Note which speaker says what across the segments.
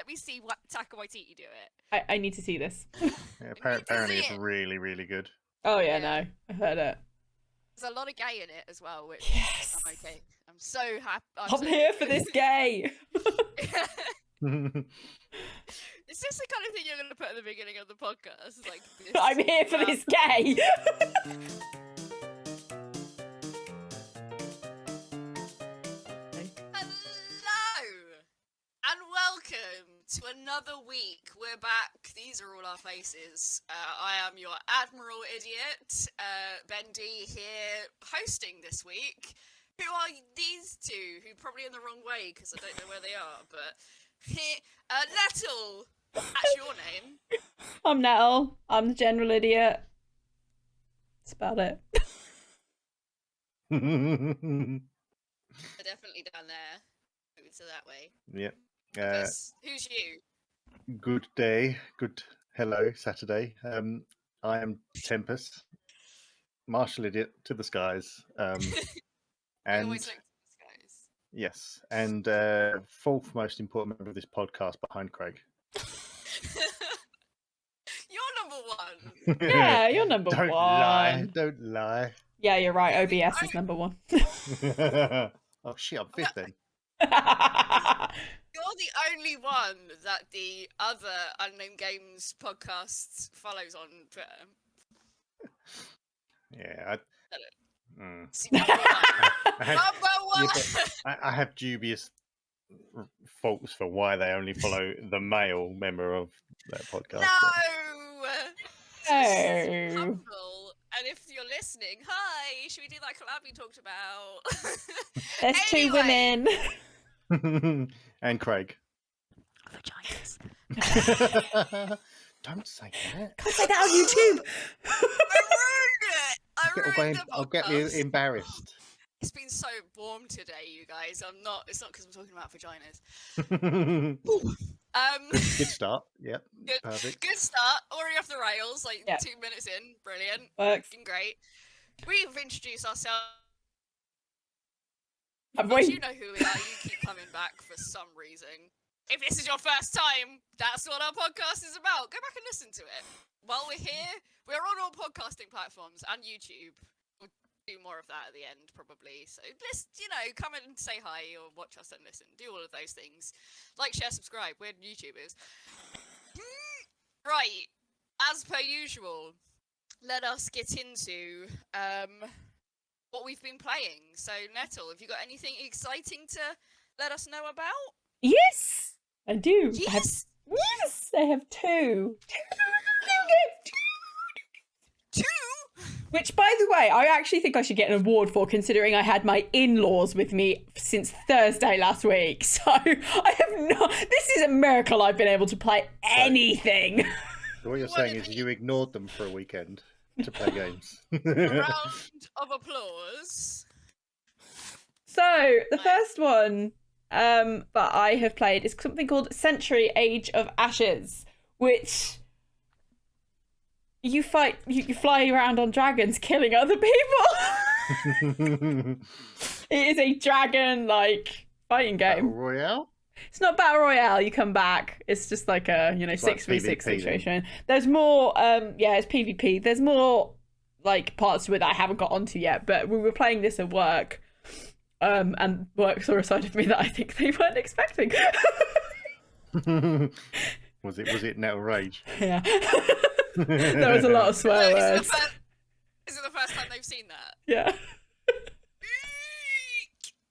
Speaker 1: me see what Taika Waititi do it.
Speaker 2: I need to see this.
Speaker 3: Yeah, apparently it's really, really good.
Speaker 2: Oh yeah, no, I've heard it.
Speaker 1: There's a lot of gay in it as well, which
Speaker 2: Yes.
Speaker 1: I'm okay. I'm so happy.
Speaker 2: I'm here for this gay.
Speaker 1: Is this the kind of thing you're going to put at the beginning of the podcast? Like, this,
Speaker 2: I'm here for this gay.
Speaker 1: Hello and welcome to another week. We're back. These are all our faces. I am your Admiral Idiot, Bendy, here hosting this week. Who are these two? Who probably in the wrong way because I don't know where they are, but here, Nettle. That's your name.
Speaker 2: I'm Nettle. I'm the general idiot. That's about it.
Speaker 1: They're definitely down there. Moving to that way.
Speaker 3: Yep.
Speaker 1: Who's you?
Speaker 3: Good day. Hello, Saturday. I am Tempus, martial idiot to the skies. And
Speaker 1: always look to the skies.
Speaker 3: yes, and fourth most important member of this podcast behind Craig.
Speaker 1: You're number one.
Speaker 2: Yeah, you're number
Speaker 3: Don't
Speaker 2: one.
Speaker 3: Don't lie.
Speaker 2: Yeah, you're right. OBS is number one.
Speaker 3: Oh shit, I'm fifth then.
Speaker 1: You're the only one that the other Unnamed Games podcast follows on Twitter.
Speaker 3: Yeah,
Speaker 1: Number one.
Speaker 3: I have dubious faults for why they only follow the male member of that podcast.
Speaker 1: No.
Speaker 2: No.
Speaker 1: Humble. And if you're listening, hi, should we do that collab you talked about?
Speaker 2: There's two women.
Speaker 3: And Craig.
Speaker 1: Vaginas.
Speaker 3: Don't say that.
Speaker 2: Can't say that on YouTube.
Speaker 1: I ruined the
Speaker 3: I'll get you
Speaker 1: podcast.
Speaker 3: embarrassed.
Speaker 1: It's been so warm today, you guys. It's not because I'm talking about vaginas.
Speaker 3: Good start. Yep.
Speaker 1: Good,
Speaker 3: Perfect.
Speaker 1: good start. Already off the rails, like
Speaker 2: Yeah.
Speaker 1: 2 minutes in. Brilliant.
Speaker 2: Works.
Speaker 1: Looking great. We've introduced ourselves.
Speaker 2: I'm
Speaker 1: You
Speaker 2: waiting.
Speaker 1: know who we are. You keep coming back for some reason. If this is your first time, that's what our podcast is about. Go back and listen to it. While we're here, we're on all podcasting platforms and YouTube. We'll do more of that at the end, probably. So just, come and say hi or watch us and listen. Do all of those things. Like, share, subscribe. We're YouTubers. Right. As per usual, let us get into what we've been playing. So, Nettle, have you got anything exciting to let us know about?
Speaker 2: Yes, I do.
Speaker 1: Yes.
Speaker 2: Yes, I have two.
Speaker 1: Two?
Speaker 2: Which, by the way, I actually think I should get an award for, considering I had my in-laws with me since Thursday last week. So I have not. This is a miracle I've been able to play anything.
Speaker 3: So what you're saying is you ignored them for a weekend to play games.
Speaker 1: A round of applause.
Speaker 2: So the first one that I have played is something called Century Age of Ashes, which you fight, you fly around on dragons killing other people. It is a dragon fighting game.
Speaker 3: Battle Royale?
Speaker 2: It's not Battle Royale, you come back. It's just like a, 6v6
Speaker 3: PvP
Speaker 2: situation. There's more, it's PvP. There's more, parts to it that I haven't got onto yet, but we were playing this at work, and work saw a side of me that I think they weren't expecting.
Speaker 3: Was it Nettle Rage?
Speaker 2: Yeah. There was a lot of swear words.
Speaker 1: Is it the first time they've seen that?
Speaker 2: Yeah.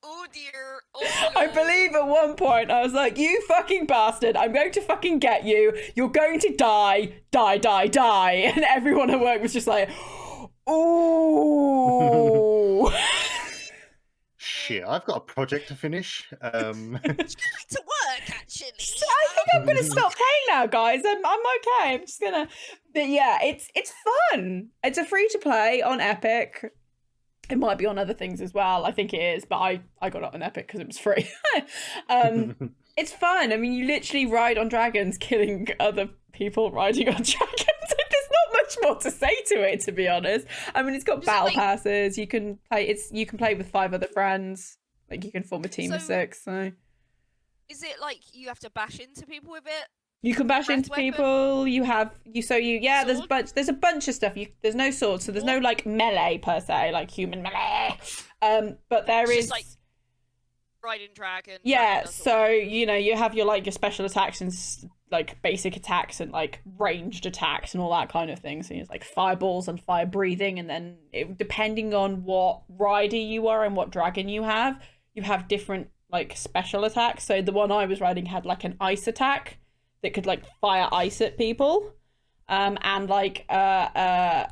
Speaker 1: Oh dear. Oh
Speaker 2: I
Speaker 1: no.
Speaker 2: believe at one point I was like, you fucking bastard, I'm going to fucking get you. You're going to die. Die, die, die. And everyone at work was just like, ooh.
Speaker 3: Shit, I've got a project to finish.
Speaker 1: Back to work, actually.
Speaker 2: I think I'm going to stop playing now, guys. I'm okay. I'm just going to... But yeah, it's fun. It's a free to play on Epic. It might be on other things as well. I think it is, but I got it on Epic because it was free. It's fun. I mean, you literally ride on dragons, killing other people riding on dragons. There's not much more to say to it, to be honest. I mean, it's got battle passes. You can play. You can play with 5 other friends. You can form a team of 6. So,
Speaker 1: Is it like you have to bash into people with it?
Speaker 2: You can bash
Speaker 1: Breath
Speaker 2: into
Speaker 1: weapon?
Speaker 2: people. There's
Speaker 1: Sword?
Speaker 2: there's a bunch of stuff. There's no sword, so there's no like melee per se, like human melee. But there
Speaker 1: It's
Speaker 2: is
Speaker 1: just like riding dragon.
Speaker 2: yeah.
Speaker 1: Dragon does all
Speaker 2: So you have your like your special attacks and like basic attacks and like ranged attacks and all that kind of thing. So it's like fireballs and fire breathing, and then depending on what rider you are and what dragon you have different like special attacks. So the one I was riding had like an ice attack that could like fire ice at people, and like I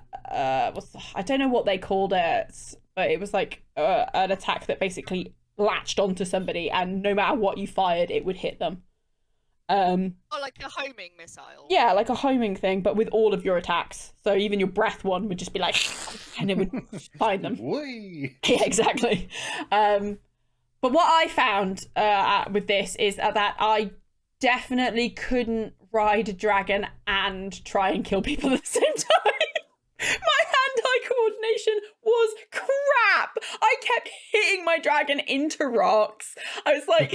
Speaker 2: don't know what they called it, but it was like an attack that basically latched onto somebody, and no matter what you fired, it would hit them.
Speaker 1: Oh, like a homing missile.
Speaker 2: Yeah, like a homing thing, but with all of your attacks. So even your breath one would just be like, and it would find them.
Speaker 3: Whee!
Speaker 2: Yeah, exactly. But what I found with this is that I definitely couldn't ride a dragon and try and kill people at the same time. My hand-eye coordination was crap. I kept hitting my dragon into rocks. I was like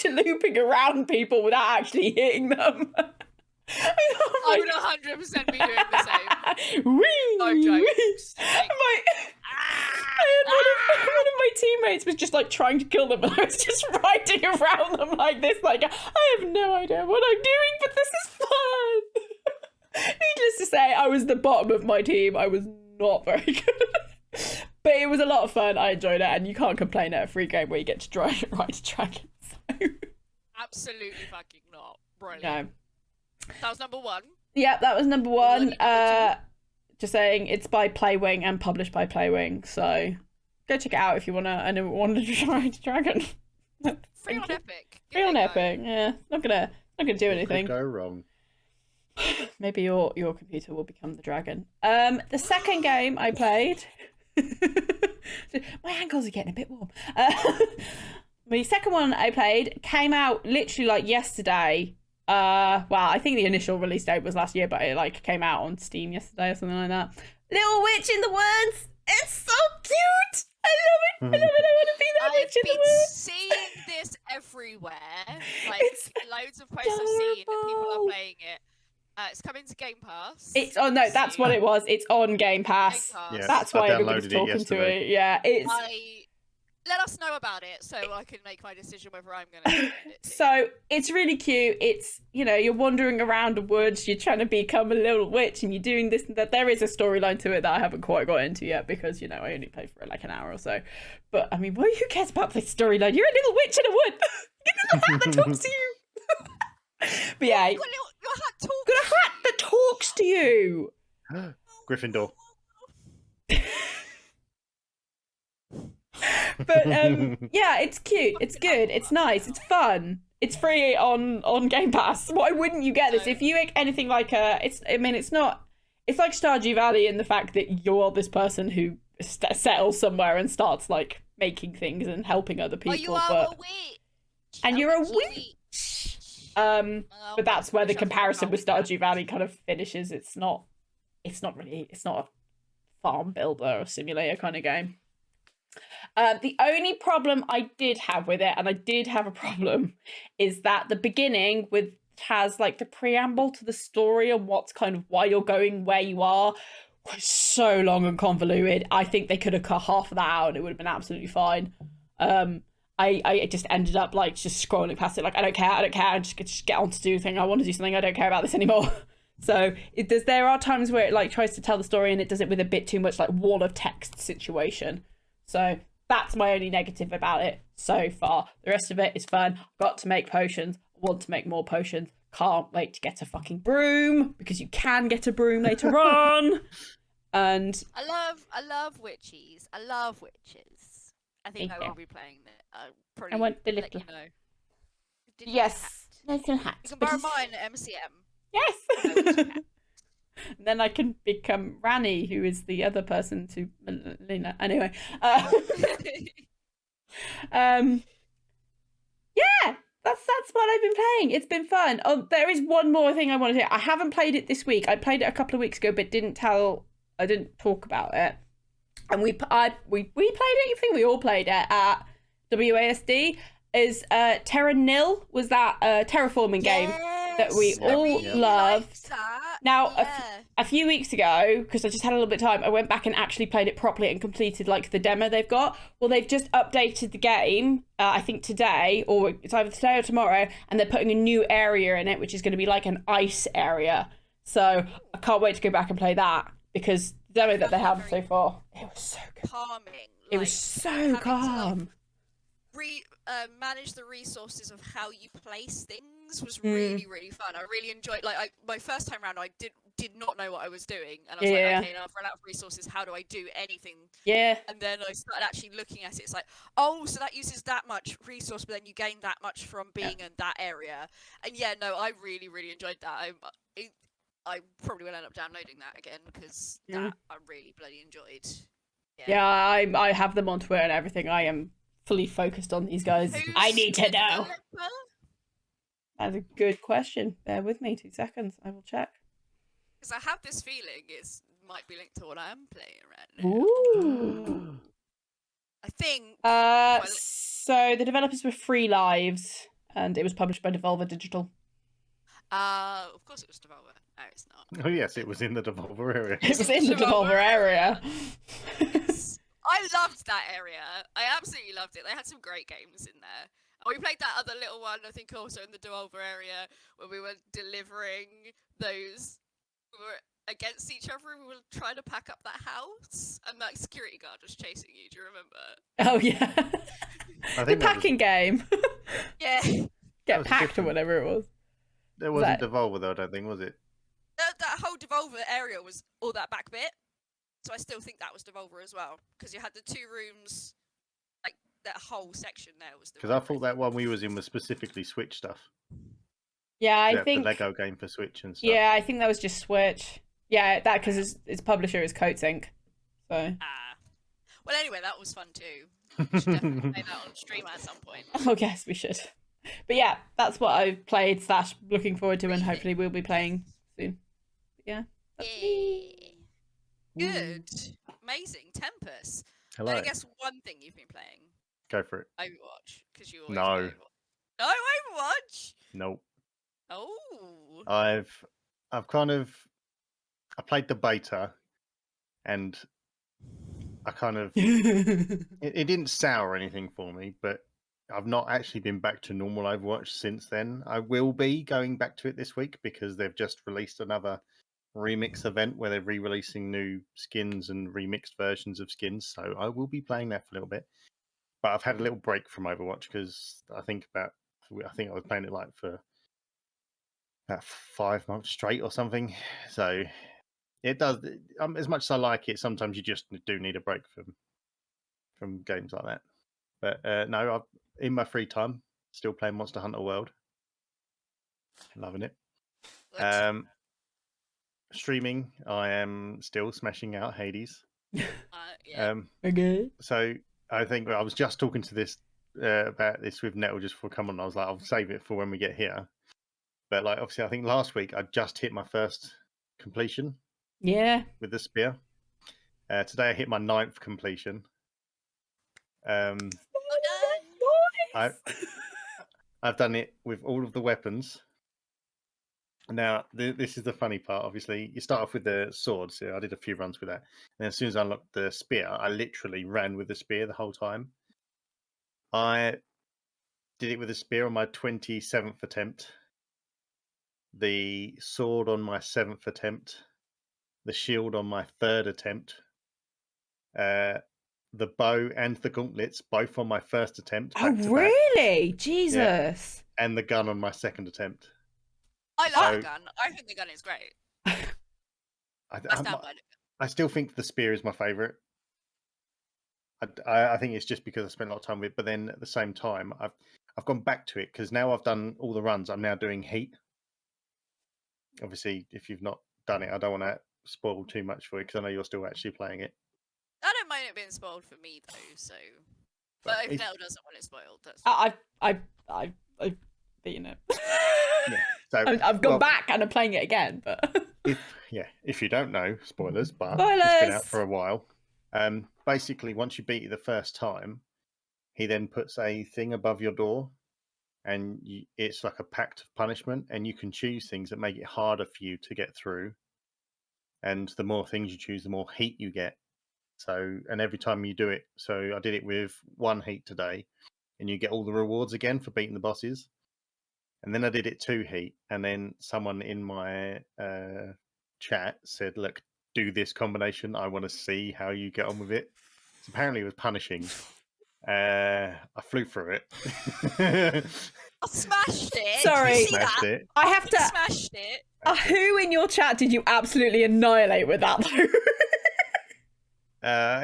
Speaker 2: looping around people without actually hitting them.
Speaker 1: I would 100% be doing the same.
Speaker 2: Whee!
Speaker 1: No jokes. Like,
Speaker 2: one of my teammates was just like trying to kill them, and I was just riding around them like this, like I have no idea what I'm doing, but this is fun. Needless to say, I was the bottom of my team. I was not very good, but it was a lot of fun. I enjoyed it, and you can't complain at a free game where you get to ride a dragon. So.
Speaker 1: Absolutely fucking not. Brilliant.
Speaker 2: No.
Speaker 1: That was number 1.
Speaker 2: Yeah, that was number 1.
Speaker 1: Number
Speaker 2: Just saying, it's by Playwing and published by Playwing, so go check it out if you want to try a dragon.
Speaker 1: Free on Epic.
Speaker 2: Free on Epic. Yeah, not gonna do anything.
Speaker 3: Could go wrong.
Speaker 2: Maybe your computer will become the dragon. The second game I played. My ankles are getting a bit warm. The second one I played came out literally like yesterday. Well, I think the initial release date was last year, but it like came out on Steam yesterday or something like that. Little Witch in the Woods. It's so cute. I love it. I want to be that witch in the woods.
Speaker 1: I've been seeing this everywhere. Like
Speaker 2: It's
Speaker 1: loads of posts I've seen that people are
Speaker 2: adorable.
Speaker 1: playing it. It's coming to Game Pass.
Speaker 2: That's what it was. It's on Game Pass.
Speaker 1: Game Pass.
Speaker 3: Yeah.
Speaker 2: That's
Speaker 3: I
Speaker 2: why everybody's
Speaker 3: downloaded it
Speaker 2: talking to
Speaker 3: yesterday.
Speaker 2: it. Yeah, it's
Speaker 1: Let us know about it so I can make my decision whether I'm going to download it too.
Speaker 2: so it's really cute. It's you're wandering around the woods, you're trying to become a little witch, and you're doing this and that. There is a storyline to it that I haven't quite got into yet because I only played for like an hour or so. But I mean, who cares about the storyline? You're a little witch in a wood. Get a little hat that talks to you. But yeah,
Speaker 1: Your hat talks.
Speaker 2: got a hat that talks to you.
Speaker 3: Gryffindor.
Speaker 2: But yeah, it's cute, it's good, it's nice, it's fun, it's free on Game Pass. Why wouldn't you get this? If you make anything like it's like Stardew Valley in the fact that you're this person who settles somewhere and starts like making things and helping other people.
Speaker 1: You are a witch.
Speaker 2: And you're a
Speaker 1: witch.
Speaker 2: But that's where the comparison with Stardew Valley kind of finishes. It's not a farm builder or simulator kind of game. The only problem I did have with it, and I did have a problem, is that the beginning has like the preamble to the story and what's kind of why you're going where you are was so long and convoluted. I think they could have cut half of that out and it would have been absolutely fine. I just ended up like just scrolling past it like I don't care, and just get on to do the thing. I want to do something. I don't care about this anymore. So there are times where it like tries to tell the story and it does it with a bit too much like wall of text situation. So that's my only negative about it so far. The rest of it is fun. Got to make potions. Want to make more potions. Can't wait to get a fucking broom because you can get a broom later on. And
Speaker 1: I love witches. I love witches. I think I will be playing it. Probably
Speaker 2: I want the
Speaker 1: let
Speaker 2: little.
Speaker 1: you know.
Speaker 2: Yes, little hat.
Speaker 1: You can borrow mine at MCM.
Speaker 2: Yes. Then I can become Rani, who is the other person to Melina. Anyway, yeah, that's what I've been playing. It's been fun. Oh, there is one more thing I want to say. I haven't played it this week. I played it a couple of weeks ago, but didn't talk about it. And we played it. I think we all played it at WASD. is Terra Nil. Was that terraforming game that we
Speaker 1: Yes, I
Speaker 2: all
Speaker 1: really
Speaker 2: love?
Speaker 1: liked that.
Speaker 2: Now,
Speaker 1: Yeah.
Speaker 2: a few weeks ago, because I just had a little bit of time, I went back and actually played it properly and completed like the demo they've got. Well, they've just updated the game, I think today, or it's either today or tomorrow, and they're putting a new area in it, which is going to be like an ice area. So I can't wait to go back and play that, because the demo that they have so far, it was so good.
Speaker 1: Calming.
Speaker 2: It was so calm.
Speaker 1: Manage the resources of how you place things was really fun. I really enjoyed. Like my first time round, I did not know what I was doing, and I was like, okay, now I've run out of resources. How do I do anything?
Speaker 2: Yeah.
Speaker 1: And then I started actually looking at it. It's like, oh, so that uses that much resource, but then you gain that much from being in that area. And yeah, no, I really enjoyed that. I probably will end up downloading that again because that I really bloody enjoyed.
Speaker 2: Yeah, I have them on Twitter and everything. I am fully focused on these guys. I need to know. That's a good question. Bear with me 2 seconds. I will check.
Speaker 1: Because I have this feeling it might be linked to what I'm playing right now.
Speaker 2: Ooh.
Speaker 1: I think.
Speaker 2: So the developers were Free Lives, and it was published by Devolver Digital.
Speaker 1: Of course it was Devolver. No, it's not.
Speaker 3: Oh yes, it was in the Devolver area.
Speaker 2: It was in the Devolver area.
Speaker 1: Yes. I loved that area. I absolutely loved it. They had some great games in there. And we played that other little one, I think, also in the Devolver area, where we were delivering those. We were against each other and we were trying to pack up that house, and that security guard was chasing you. Do you remember?
Speaker 2: Oh yeah. The packing game.
Speaker 1: Yeah.
Speaker 2: Get packed or whatever it was.
Speaker 3: There wasn't Devolver though, I don't think, was it?
Speaker 1: That whole Devolver area was all that back bit. So I still think that was Devolver as well, because you had the 2 rooms, like that whole section there was.
Speaker 3: Because I thought that one we was in was specifically Switch stuff.
Speaker 2: Yeah, I think
Speaker 3: the Lego game for Switch and stuff.
Speaker 2: Yeah, I think that was just Switch. Yeah, that because its publisher is Coates Inc. So.
Speaker 1: Well, anyway, that was fun too. We should definitely play that on stream at some point.
Speaker 2: Oh yes, we should. But yeah, that's what I've played / looking forward to, and hopefully we'll be playing soon. But yeah.
Speaker 1: Good. Amazing. Tempus.
Speaker 3: Hello.
Speaker 1: And I guess one thing you've been playing.
Speaker 3: Go for it.
Speaker 1: Overwatch. Because you always
Speaker 3: No.
Speaker 1: play Overwatch. No Overwatch?
Speaker 3: Nope.
Speaker 1: Oh.
Speaker 3: I played the beta and I kind of it didn't sour anything for me, but I've not actually been back to normal Overwatch since then. I will be going back to it this week because they've just released another remix event where they're re-releasing new skins and remixed versions of skins. So I will be playing that for a little bit. But I've had a little break from Overwatch because I think I was playing it like for about 5 months straight or something. So it does. As much as I like it, sometimes you just do need a break from games like that. But no, I'm in my free time still playing Monster Hunter World. Loving it. Streaming, I am still smashing out Hades.
Speaker 1: Yeah.
Speaker 2: Okay.
Speaker 3: So I think I was just talking to this about this with Nettle just before coming on. I was like, I'll save it for when we get here. But like, obviously, I think last week I just hit my first completion.
Speaker 2: Yeah.
Speaker 3: With the spear. Today I hit my 9th completion. I've done it with all of the weapons. Now, this is the funny part. Obviously, you start off with the sword. So I did a few runs with that. And as soon as I unlocked the spear, I literally ran with the spear the whole time. I did it with the spear on my 27th attempt. The sword on my 7th attempt. The shield on my 3rd attempt. The bow and the gauntlets, both on my 1st attempt.
Speaker 2: Oh, really? Jesus.
Speaker 3: Yeah. And the gun on my 2nd attempt.
Speaker 1: I love the gun. I think the gun is great.
Speaker 3: I still think the spear is my favourite. I think it's just because I spent a lot of time with it. But then at the same time, I've gone back to it because now I've done all the runs. I'm now doing heat. Obviously, if you've not done it, I don't want to spoil too much for you because I know you're still actually playing it.
Speaker 1: I don't mind it being spoiled for me though. So, but if Nettle doesn't want it spoiled, that's.
Speaker 2: I've beaten it.
Speaker 3: Yeah. So
Speaker 2: I've gone back and I'm playing it again. But
Speaker 3: if you don't know, spoilers, but
Speaker 2: spoilers!
Speaker 3: It's been out for a while. Basically, once you beat it the first time, he then puts a thing above your door, and it's like a pact of punishment, and you can choose things that make it harder for you to get through. And the more things you choose, the more heat you get. So, and every time you do it, so I did it with 1 heat today, and you get all the rewards again for beating the bosses. And then I did it 2 heat, and then someone in my chat said, "Look, do this combination. I want to see how you get on with it." So apparently, it was punishing. I flew through it.
Speaker 1: I smashed it.
Speaker 2: Sorry.
Speaker 1: Did you see
Speaker 3: Smashed
Speaker 1: that?
Speaker 3: it.
Speaker 2: I have to.
Speaker 1: Smashed it.
Speaker 2: Who in your chat did you absolutely annihilate with that though?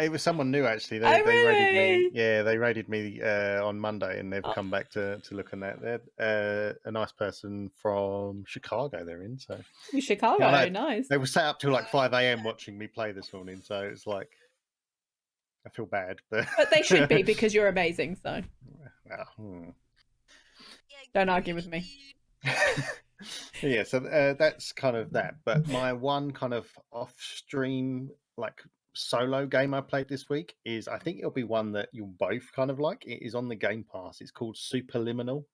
Speaker 3: It was someone new actually. They raided
Speaker 2: really?
Speaker 3: me. Yeah, they raided me on Monday, and they've come back to look at that. They're a nice person from Chicago. They're in, so
Speaker 2: Chicago,
Speaker 3: yeah,
Speaker 2: nice.
Speaker 3: They were sat up till like 5 a.m. watching me play this morning, so it's like I feel bad, but
Speaker 2: they should be because you're amazing. So
Speaker 3: well,
Speaker 2: don't argue with me.
Speaker 3: yeah, so that's kind of that. But my one kind of off-stream like solo game I played this week is, I think it'll be one that you'll both kind of like. It is on the Game Pass. It's called Superliminal.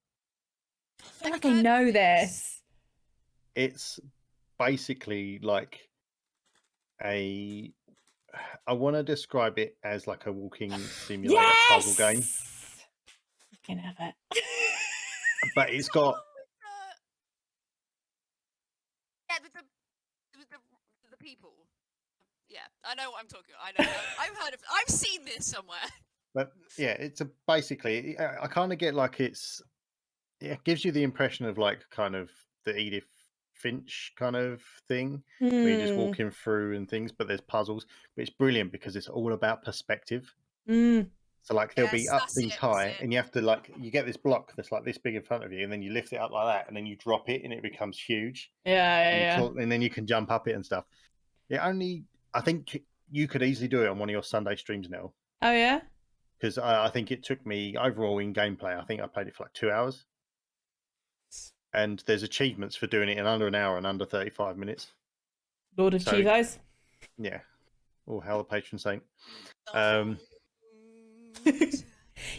Speaker 2: I feel like I know this.
Speaker 3: It's basically like I want to describe it as like a walking simulator puzzle game.
Speaker 2: You can have it.
Speaker 3: But it's got
Speaker 1: the people. Yeah, I know what I'm talking about. I know. I've seen this somewhere.
Speaker 3: But yeah, it's basically, I kind of get like it gives you the impression of like kind of the Edith Finch kind of thing, where you're just walking through and things, but there's puzzles. But it's brilliant because it's all about perspective. So like there'll be up things high, and you have to like, you get this block that's like this big in front of you, and then you lift it up like that, and then you drop it, and it becomes huge. And then you can jump up it and stuff. I think you could easily do it on one of your Sunday streams now.
Speaker 2: Oh yeah.
Speaker 3: Because I think it took me overall in gameplay, I think I played it for like 2 hours. And there's achievements for doing it in under an hour and under 35 minutes.
Speaker 2: Lord of Chivos.
Speaker 3: Yeah. Oh, how the patron saint.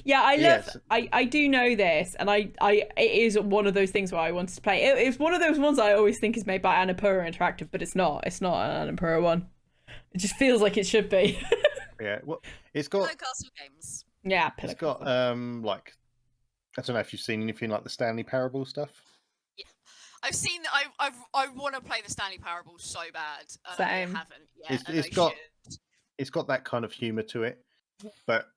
Speaker 2: Yeah, I do know this, and it is one of those things where I wanted to play. It's one of those ones I always think is made by Annapurna Interactive, but it's not. It's not an Annapurna one. It just feels like it should be.
Speaker 3: Yeah, well, it's got
Speaker 1: Castle Games.
Speaker 2: Yeah,
Speaker 3: it's got like, I don't know if you've seen anything like the Stanley Parable stuff.
Speaker 1: Yeah, I've seen. I want to play the Stanley Parable so bad.
Speaker 2: Same.
Speaker 1: I haven't yet.
Speaker 3: It's got that kind of humor to it, but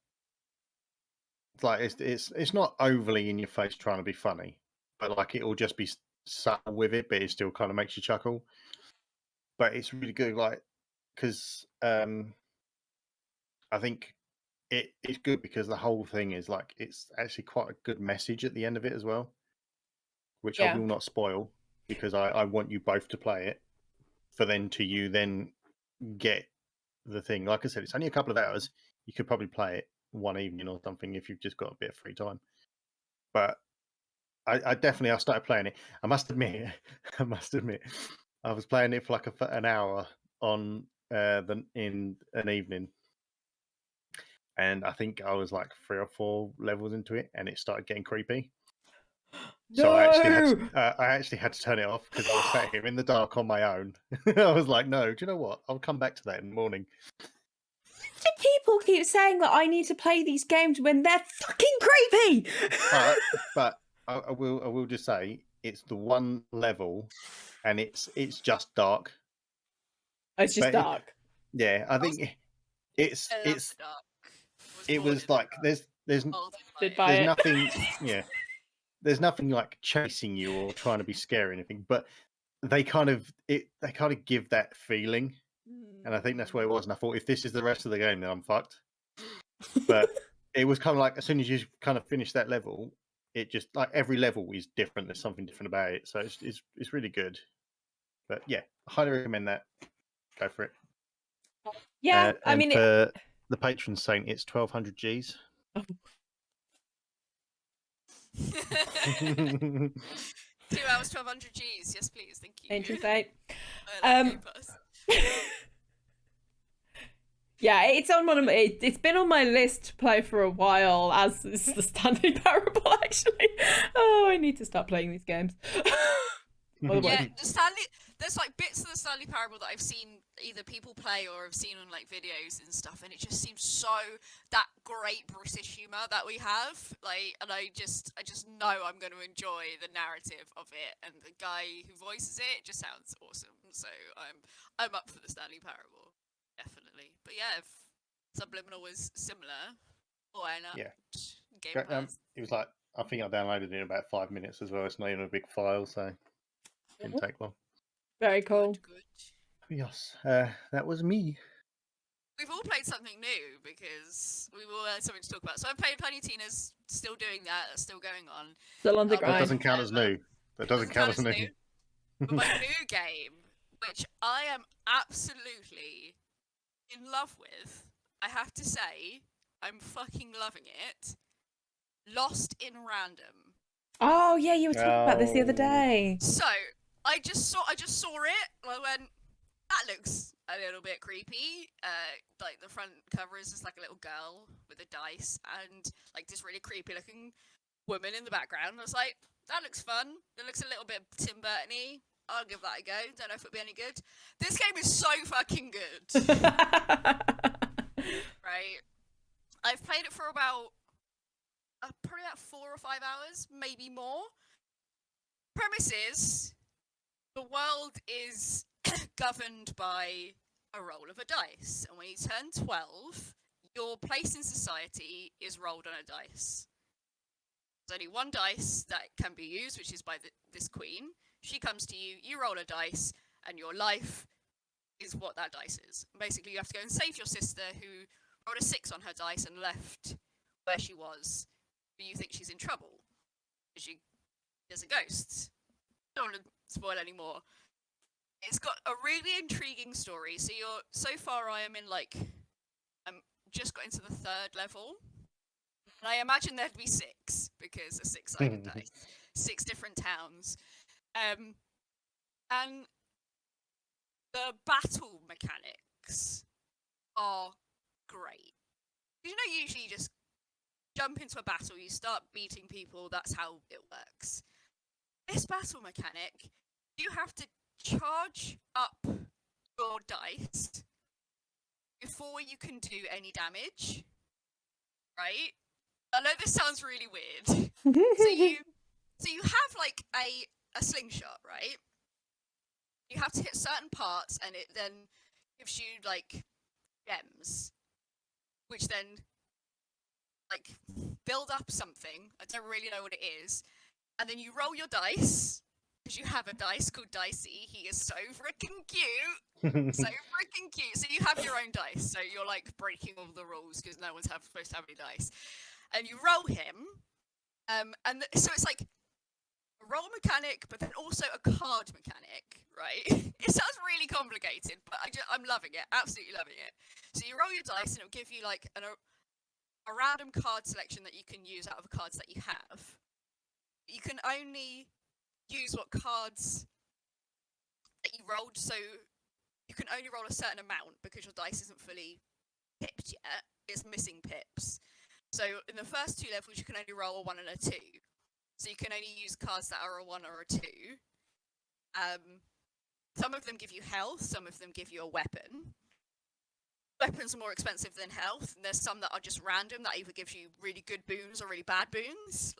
Speaker 3: like it's not overly in your face trying to be funny, but like it'll just be subtle with it, but it still kind of makes you chuckle. But it's really good, like, because I think it's good because the whole thing is like, it's actually quite a good message at the end of it as well, which I will not spoil because I want you both to play it for then get the thing. Like I said, it's only a couple of hours. You could probably play it one evening or something if you've just got a bit of free time. But I started playing it. I must admit, I was playing it for like an hour on in an evening, and I think I was like 3 or 4 levels into it, and it started getting creepy.
Speaker 2: No!
Speaker 3: So I actually had to turn it off because I was sat here in the dark on my own. I was like, no, do you know what? I'll come back to that in the morning.
Speaker 2: Do people keep saying that I need to play these games when they're fucking creepy?
Speaker 3: But I will just say it's the one level, and it's just dark.
Speaker 2: It's just dark.
Speaker 3: I think it's
Speaker 1: dark.
Speaker 3: It was like there's nothing. Yeah, there's nothing like chasing you or trying to be scary or anything, but they kind of give that feeling. And I think that's where it was. And I thought, if this is the rest of the game, then I'm fucked. But it was kind of like, as soon as you kind of finish that level, it just like every level is different. There's something different about it. So it's really good. But yeah, I highly recommend that. Go for it.
Speaker 2: Yeah, I mean,
Speaker 3: for the patron saint, it's 1200 Gs.
Speaker 1: Oh. 2 hours, 1200 Gs. Yes, please. Thank you.
Speaker 2: Patron saint. Yeah, it's on one of my, it's been on my list to play for a while, as is the Stanley Parable, actually. Oh, I need to start playing these games.
Speaker 1: Yeah, there's like bits of the Stanley Parable that I've seen either people play or I've seen on like videos and stuff, and it just seems so that great British humour that we have. Like, and I just know I'm going to enjoy the narrative of it, and the guy who voices it just sounds awesome. So I'm up for the Stanley Parable, definitely. But yeah, if Subliminal was similar, why not?
Speaker 3: Yeah.
Speaker 1: Game Pass.
Speaker 3: It was like, I think I downloaded it in about 5 minutes as well. It's not even a big file, so it didn't take long.
Speaker 2: Very cool.
Speaker 1: Good.
Speaker 3: Yes, that was me.
Speaker 1: We've all played something new because we all had something to talk about. So I've played Tiny Tina's, still doing that, that's still going on.
Speaker 2: Still on the
Speaker 3: That
Speaker 2: grind.
Speaker 3: doesn't count as new. That doesn't count as new.
Speaker 1: But my new game, which I am absolutely in love with, I have to say, I'm fucking loving it. Lost in Random.
Speaker 2: Oh yeah, you were talking about this the other day.
Speaker 1: So I just saw it. I went, that looks a little bit creepy. Like the front cover is just like a little girl with a dice and like this really creepy looking woman in the background. I was like, that looks fun. It looks a little bit Tim Burton-y. I'll give that a go. Don't know if it'll be any good. This game is so fucking good. Right? I've played it for about probably about 4 or 5 hours, maybe more. Premise is the world is governed by a roll of a dice, and when you turn 12, your place in society is rolled on a dice. There's only one dice that can be used, which is by this queen. She comes to you, you roll a dice, and your life is what that dice is. Basically, you have to go and save your sister, who rolled a 6 on her dice and left where she was, but you think she's in trouble because there's a ghost. Don't want to spoil any more. It's got a really intriguing story. So far I am in I'm just got into the 3rd level. And I imagine there'd be 6 because a 6-sided dice. 6 different towns. And the battle mechanics are great. You know, usually you just jump into a battle, you start beating people, that's how it works. This battle mechanic, you have to charge up your dice before you can do any damage, right? I know this sounds really weird. So you have like a slingshot, right? You have to hit certain parts and it then gives you like gems, which then like build up something. I don't really know what it is. And then you roll your dice, because you have a dice called Dicey. He is so freaking cute. So freaking cute. So you have your own dice. So you're like breaking all the rules because no one's supposed to have any dice. And you roll him. So it's like a roll mechanic, but then also a card mechanic, right? It sounds really complicated, but I'm loving it. Absolutely loving it. So you roll your dice and it'll give you like a random card selection that you can use out of the cards that you have. You can only use what cards that you rolled, so you can only roll a certain amount because your dice isn't fully pipped yet. It's missing pips. So in the first 2 levels, you can only roll a 1 and a 2. So you can only use cards that are a 1 or a 2. Some of them give you health, some of them give you a weapon. Weapons are more expensive than health, and there's some that are just random that either gives you really good boons or really bad boons.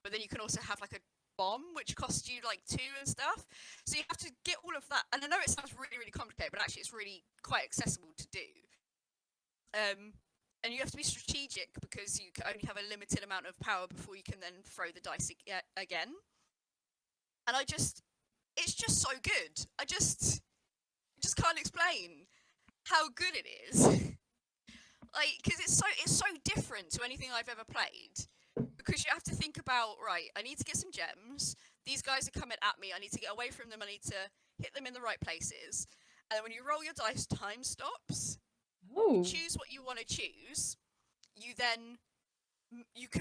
Speaker 1: But then you can also have like a bomb which costs you like 2 and stuff. So you have to get all of that. And I know it sounds really, really complicated, but actually it's really quite accessible to do. And you have to be strategic because you can only have a limited amount of power before you can then throw the dice again. And it's just so good. I just can't explain how good it is. Because it's so different to anything I've ever played. Because you have to think about, right, I need to get some gems. These guys are coming at me. I need to get away from them. I need to hit them in the right places. And then when you roll your dice, time stops.
Speaker 2: Oh.
Speaker 1: Choose what you want to choose. You can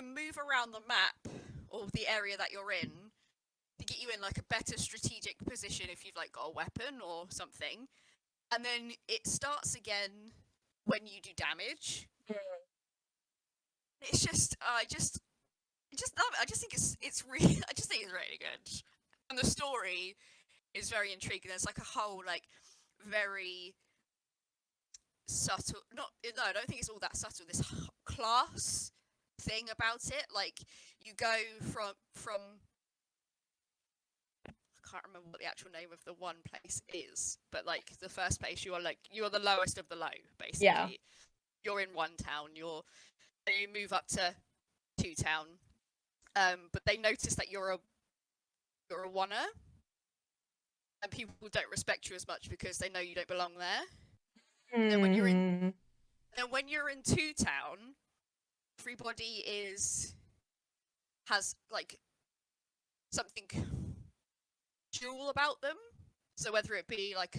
Speaker 1: move around the map or the area that you're in to get you in like a better strategic position if you've like got a weapon or something. And then it starts again when you do damage. It's just, I just love it. I just think it's really, I just think it's really good, and the story is very intriguing. There's like a whole like very subtle, no, I don't think it's all that subtle. This class thing about it, like you go from I can't remember what the actual name of the one place is, but like the first place you're the lowest of the low, basically.
Speaker 2: Yeah.
Speaker 1: You're in one town, you move up to 2 town, but they notice that you're a oneer, and people don't respect you as much because they know you don't belong there. And when you're in 2 town, everybody has like something dual about them. So whether it be like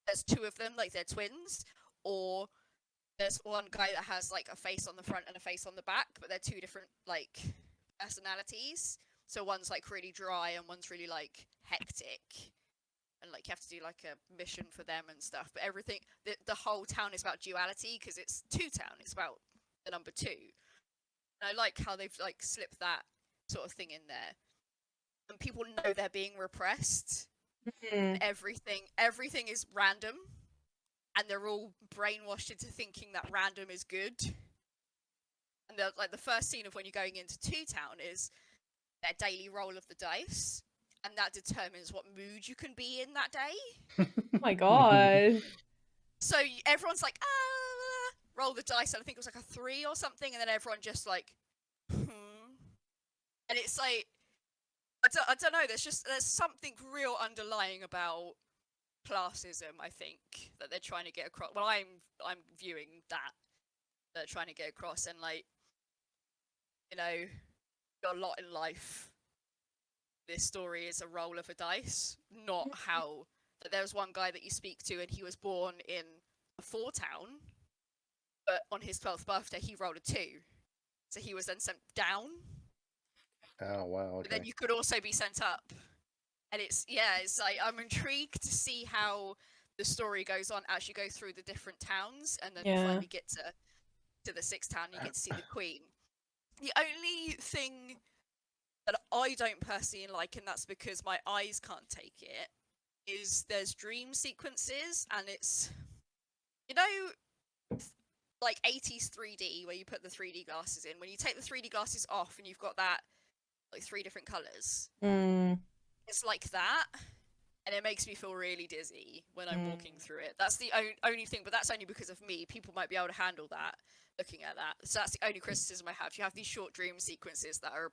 Speaker 1: there's 2 of them, like they're twins, or there's one guy that has like a face on the front and a face on the back, but they're 2 different like personalities. So one's like really dry and one's really like hectic, and like you have to do like a mission for them and stuff. But everything, the whole town is about duality because it's 2 town. It's about the number 2. And I like how they've like slipped that sort of thing in there, and people know they're being repressed. And everything is random, and they're all brainwashed into thinking that random is good. And like the first scene of when you're going into 2 town is their daily roll of the dice, and that determines what mood you can be in that day.
Speaker 2: Oh my god.
Speaker 1: So everyone's like, roll the dice, and I think it was like a 3 or something, and then everyone just like, and it's like, I don't know, there's something real underlying about classism, I think, that they're trying to get across. Well, I'm viewing that they're trying to get across, and like, you know, got a lot in life. This story is a roll of a dice, not how that there was one guy that you speak to and he was born in a 4 town, but on his 12th birthday he rolled a 2, so he was then sent down.
Speaker 3: Oh wow! Okay.
Speaker 1: But then you could also be sent up, and it's like I'm intrigued to see how the story goes on as you go through the different towns, and then you finally get to the 6th town and you get to see the queen. The only thing that I don't personally like, and that's because my eyes can't take it, is there's dream sequences, and it's, you know, like 80s 3D where you put the 3D glasses in. When you take the 3D glasses off and you've got that like 3 different colours, it's like that, and it makes me feel really dizzy when I'm walking through it. That's the only thing, but that's only because of me. People might be able to handle that, looking at that. So that's the only criticism I have. You have these short dream sequences that are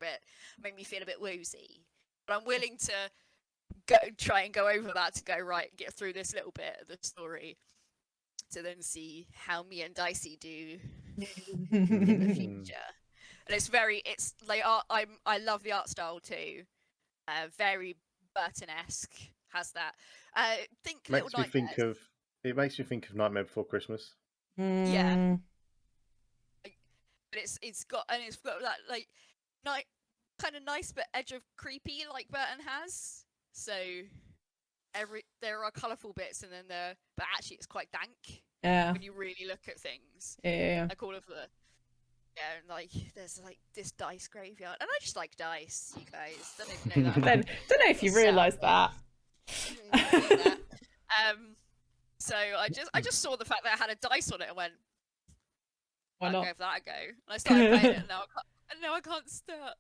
Speaker 1: make me feel a bit woozy. But I'm willing to try and go over that to go, right, get through this little bit of the story to then see how me and Dicey do in the future. And it's like I love the art style too. Very Burton-esque, has that.
Speaker 3: It makes me think of Nightmare Before Christmas.
Speaker 1: Yeah. But it's got that like kind of nice but edge of creepy like Burton has. So there are colourful bits, and then but actually it's quite dank.
Speaker 2: Yeah.
Speaker 1: When you really look at things.
Speaker 2: Yeah.
Speaker 1: Like all of the and like there's like this dice graveyard, and I just like dice, you guys. Don't even know that.
Speaker 2: Don't know if you realise that.
Speaker 1: So I just saw the fact that I had a dice on it and went,
Speaker 2: why not?
Speaker 1: I'll give that a go. And I started playing it, and now I can't stop.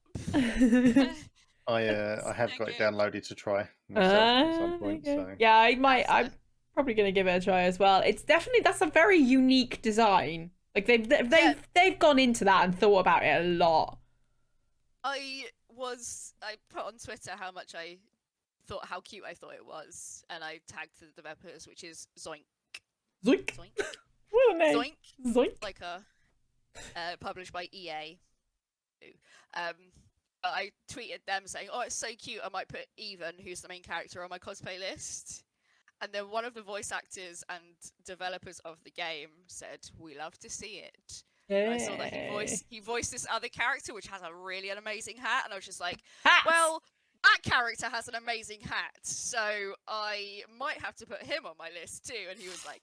Speaker 3: I have got it downloaded to try myself at some point. So.
Speaker 2: Yeah, I'm probably gonna give it a try as well. It's definitely, that's a very unique design. Like they've gone into that and thought about it a lot.
Speaker 1: I put on Twitter how cute I thought it was, and I tagged the developers, which is Zoink.
Speaker 2: Zoink.
Speaker 1: Zoink.
Speaker 2: What a name.
Speaker 1: Zoink.
Speaker 2: Zoink.
Speaker 1: Like published by EA. I tweeted them saying, "Oh, it's so cute. I might put Even, who's the main character, on my cosplay list." And then one of the voice actors and developers of the game said, "We love to see it." And I saw that he voiced this other character, which has a really amazing hat, and I was just like,
Speaker 2: Hats!
Speaker 1: well, that character has an amazing hat, so I might have to put him on my list too. And he was like,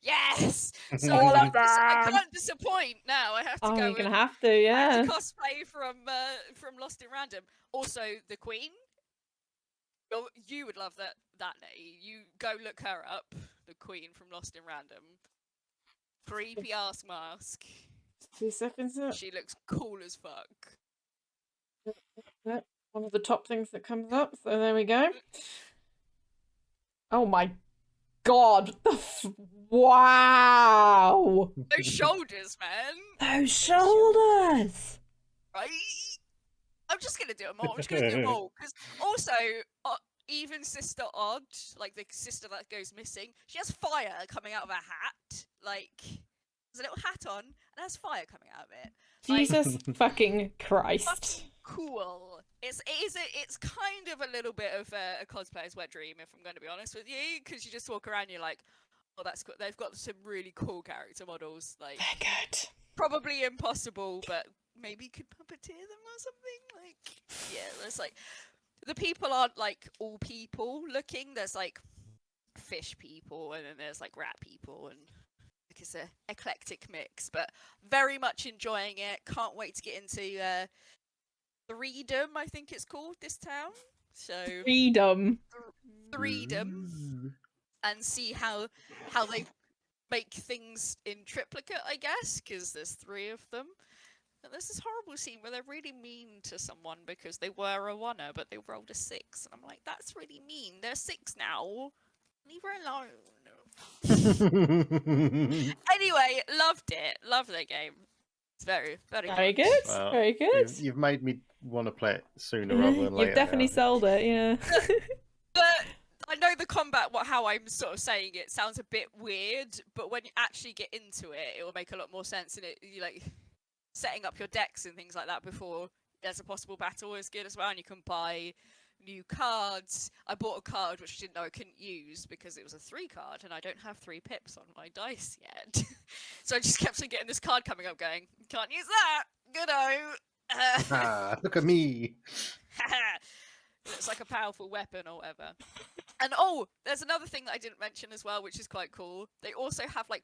Speaker 1: Yes. So
Speaker 2: All
Speaker 1: I
Speaker 2: of them.
Speaker 1: can't disappoint now. I have to
Speaker 2: Oh,
Speaker 1: go.
Speaker 2: you're gonna
Speaker 1: and-
Speaker 2: have to,
Speaker 1: I
Speaker 2: yeah.
Speaker 1: have to cosplay from Lost in Random. Also, the Queen. Well, you would love that, Nettie. You go look her up. The Queen from Lost in Random. Creepy ass mask.
Speaker 2: 2 seconds.
Speaker 1: She looks cool as fuck.
Speaker 2: Yep, one of the top things that comes up. So there we go. Oh my god! Wow!
Speaker 1: Those shoulders, man.
Speaker 2: Those shoulders.
Speaker 1: Right? I'm just gonna do them all. I'm just gonna do them all because also, even Sister Odd, like the sister that goes missing, she has fire coming out of her hat. Like, there's a little hat on and has fire coming out of it. Like,
Speaker 2: Jesus fucking Christ!
Speaker 1: fucking cool. It's kind of a little bit of a cosplayer's wet dream, if I'm going to be honest with you, because you just walk around, and you're like, oh, that's cool. They've got some really cool character models. Like,
Speaker 2: They're good.
Speaker 1: probably impossible, but maybe you could puppeteer them or something. Like, yeah, there's like, the people aren't like all people looking. There's like fish people, and then there's like rat people, and like it's a eclectic mix. But very much enjoying it. Can't wait to get into Freedom, I think it's called, this town. So
Speaker 2: Freedom.
Speaker 1: Freedom, and see how they make things in triplicate, I guess, because there's 3 of them. And there's this horrible scene where they're really mean to someone because they were a 1er, but they rolled a 6. And I'm like, that's really mean. They're 6 now. Leave her alone. Anyway, loved it. Loved the game. It's very, very
Speaker 2: Very
Speaker 1: much.
Speaker 2: good.
Speaker 3: Well,
Speaker 2: Very good.
Speaker 3: You've made me want to play it sooner rather than later.
Speaker 2: You've definitely
Speaker 3: now.
Speaker 2: sold it, yeah.
Speaker 1: But I know the combat, how I'm sort of saying it sounds a bit weird, but when you actually get into it, it will make a lot more sense. And you like setting up your decks and things like that before there's a possible battle is good as well. And you can buy new cards. I bought a card which I didn't know I couldn't use because it was a 3 card, and I don't have 3 pips on my dice yet. So I just kept on getting this card coming up, going, can't use that. Good-o.
Speaker 3: Look at me.
Speaker 1: It's like a powerful weapon or whatever. And oh, there's another thing that I didn't mention as well, which is quite cool. They also have like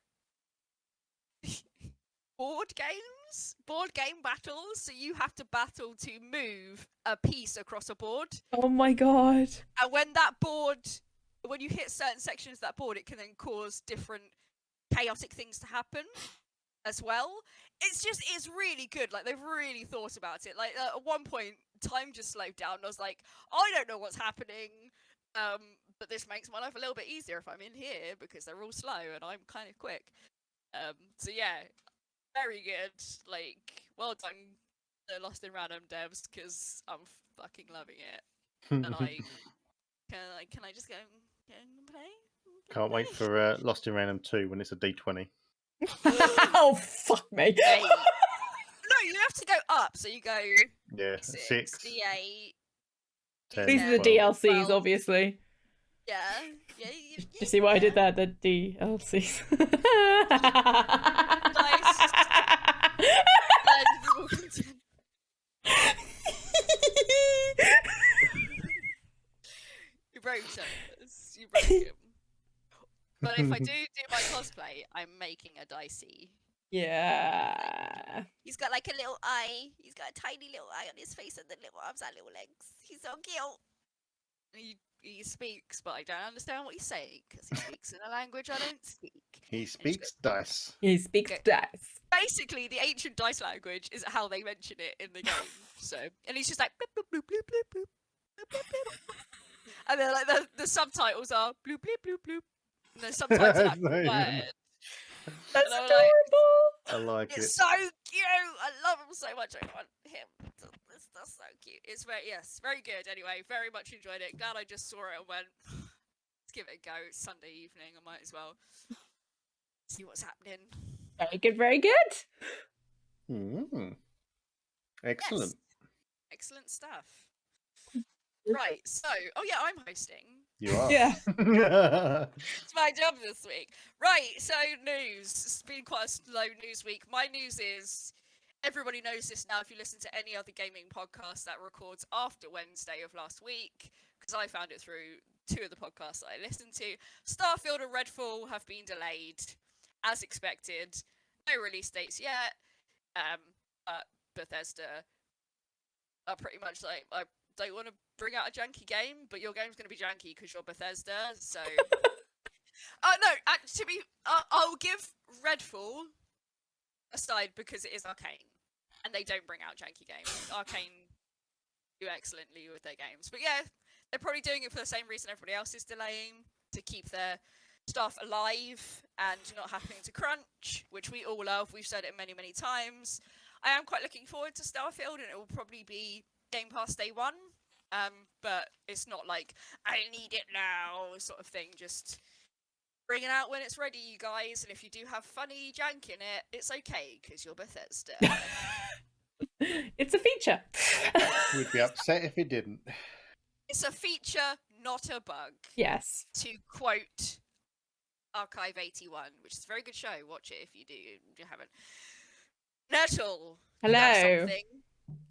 Speaker 1: board game battles. So you have to battle to move a piece across a board.
Speaker 2: Oh my god.
Speaker 1: And when you hit certain sections of that board, it can then cause different chaotic things to happen as well. It's really good. Like, they've really thought about it. Like, at one point, time just slowed down. I was like, I don't know what's happening, but this makes my life a little bit easier if I'm in here because they're all slow and I'm kind of quick. So yeah, very good. Like, well done, the Lost in Random devs, because I'm fucking loving it. And I can I just go and play?
Speaker 3: Can't wait for Lost in Random 2 when it's a D20.
Speaker 2: Oh, fuck me.
Speaker 1: Hey. No, you have to go up. So you go
Speaker 3: Yeah,
Speaker 1: 6,
Speaker 3: 6.
Speaker 1: D8.
Speaker 3: 10,
Speaker 2: These are the
Speaker 3: 12.
Speaker 2: DLCs,
Speaker 1: 12.
Speaker 2: obviously.
Speaker 1: Yeah.
Speaker 2: Do you see what I did there? The DLCs. You broke Tempus. You broke him. But if I do my cosplay, I'm making a dicey. Yeah.
Speaker 1: He's got like a little eye. He's got a tiny little eye on his face and the little arms and little legs. He's so cute. He speaks, but I don't understand what he's saying because he speaks in a language I don't speak.
Speaker 3: He speaks dice.
Speaker 2: He speaks
Speaker 1: Okay.
Speaker 2: dice.
Speaker 1: Basically, the ancient dice language is how they mention it in the game. So, and he's just like bloop bloop bloop bloop bloop bloop bloop bloop bloop. And then like the subtitles are bloop bloop bloop bloop. And the subtitles are actual word.
Speaker 2: That's
Speaker 1: And I'm like,
Speaker 2: adorable.
Speaker 3: I like it.
Speaker 1: it's so cute. I love him so much. I want him. That's so cute. It's very good. Anyway, very much enjoyed it. Glad I just saw it and went, let's give it a go. It's Sunday evening. I might as well see what's happening.
Speaker 2: Very good, very good.
Speaker 3: Excellent.
Speaker 1: Yes. Excellent stuff. Right. So, oh yeah, I'm hosting.
Speaker 3: You are.
Speaker 2: Yeah.
Speaker 1: It's my job this week. Right, so news. It's been quite a slow news week. My news is, everybody knows this now if you listen to any other gaming podcast that records after Wednesday of last week, because I found it through 2 of the podcasts that I listened to. Starfield and Redfall have been delayed, as expected. No release dates yet. But Bethesda are pretty much like, I don't want to bring out a janky game, but your game's going to be janky because you're Bethesda. So, no, I'll give Redfall aside because it is Arcane, and they don't bring out janky games. Arcane do excellently with their games, but yeah, they're probably doing it for the same reason everybody else is delaying, to keep their stuff alive and not having to crunch, which we all love. We've said it many, many times. I am quite looking forward to Starfield, and it will probably be Game Pass day one. But it's not like, I need it now sort of thing. Just bring it out when it's ready, you guys. And if you do have funny jank in it, it's okay, because you're Bethesda.
Speaker 2: It's a feature.
Speaker 3: We'd be upset if it didn't.
Speaker 1: It's a feature, not a bug.
Speaker 2: Yes.
Speaker 1: To quote Archive 81, which is a very good show. Watch it if you haven't. Nettle.
Speaker 2: Hello.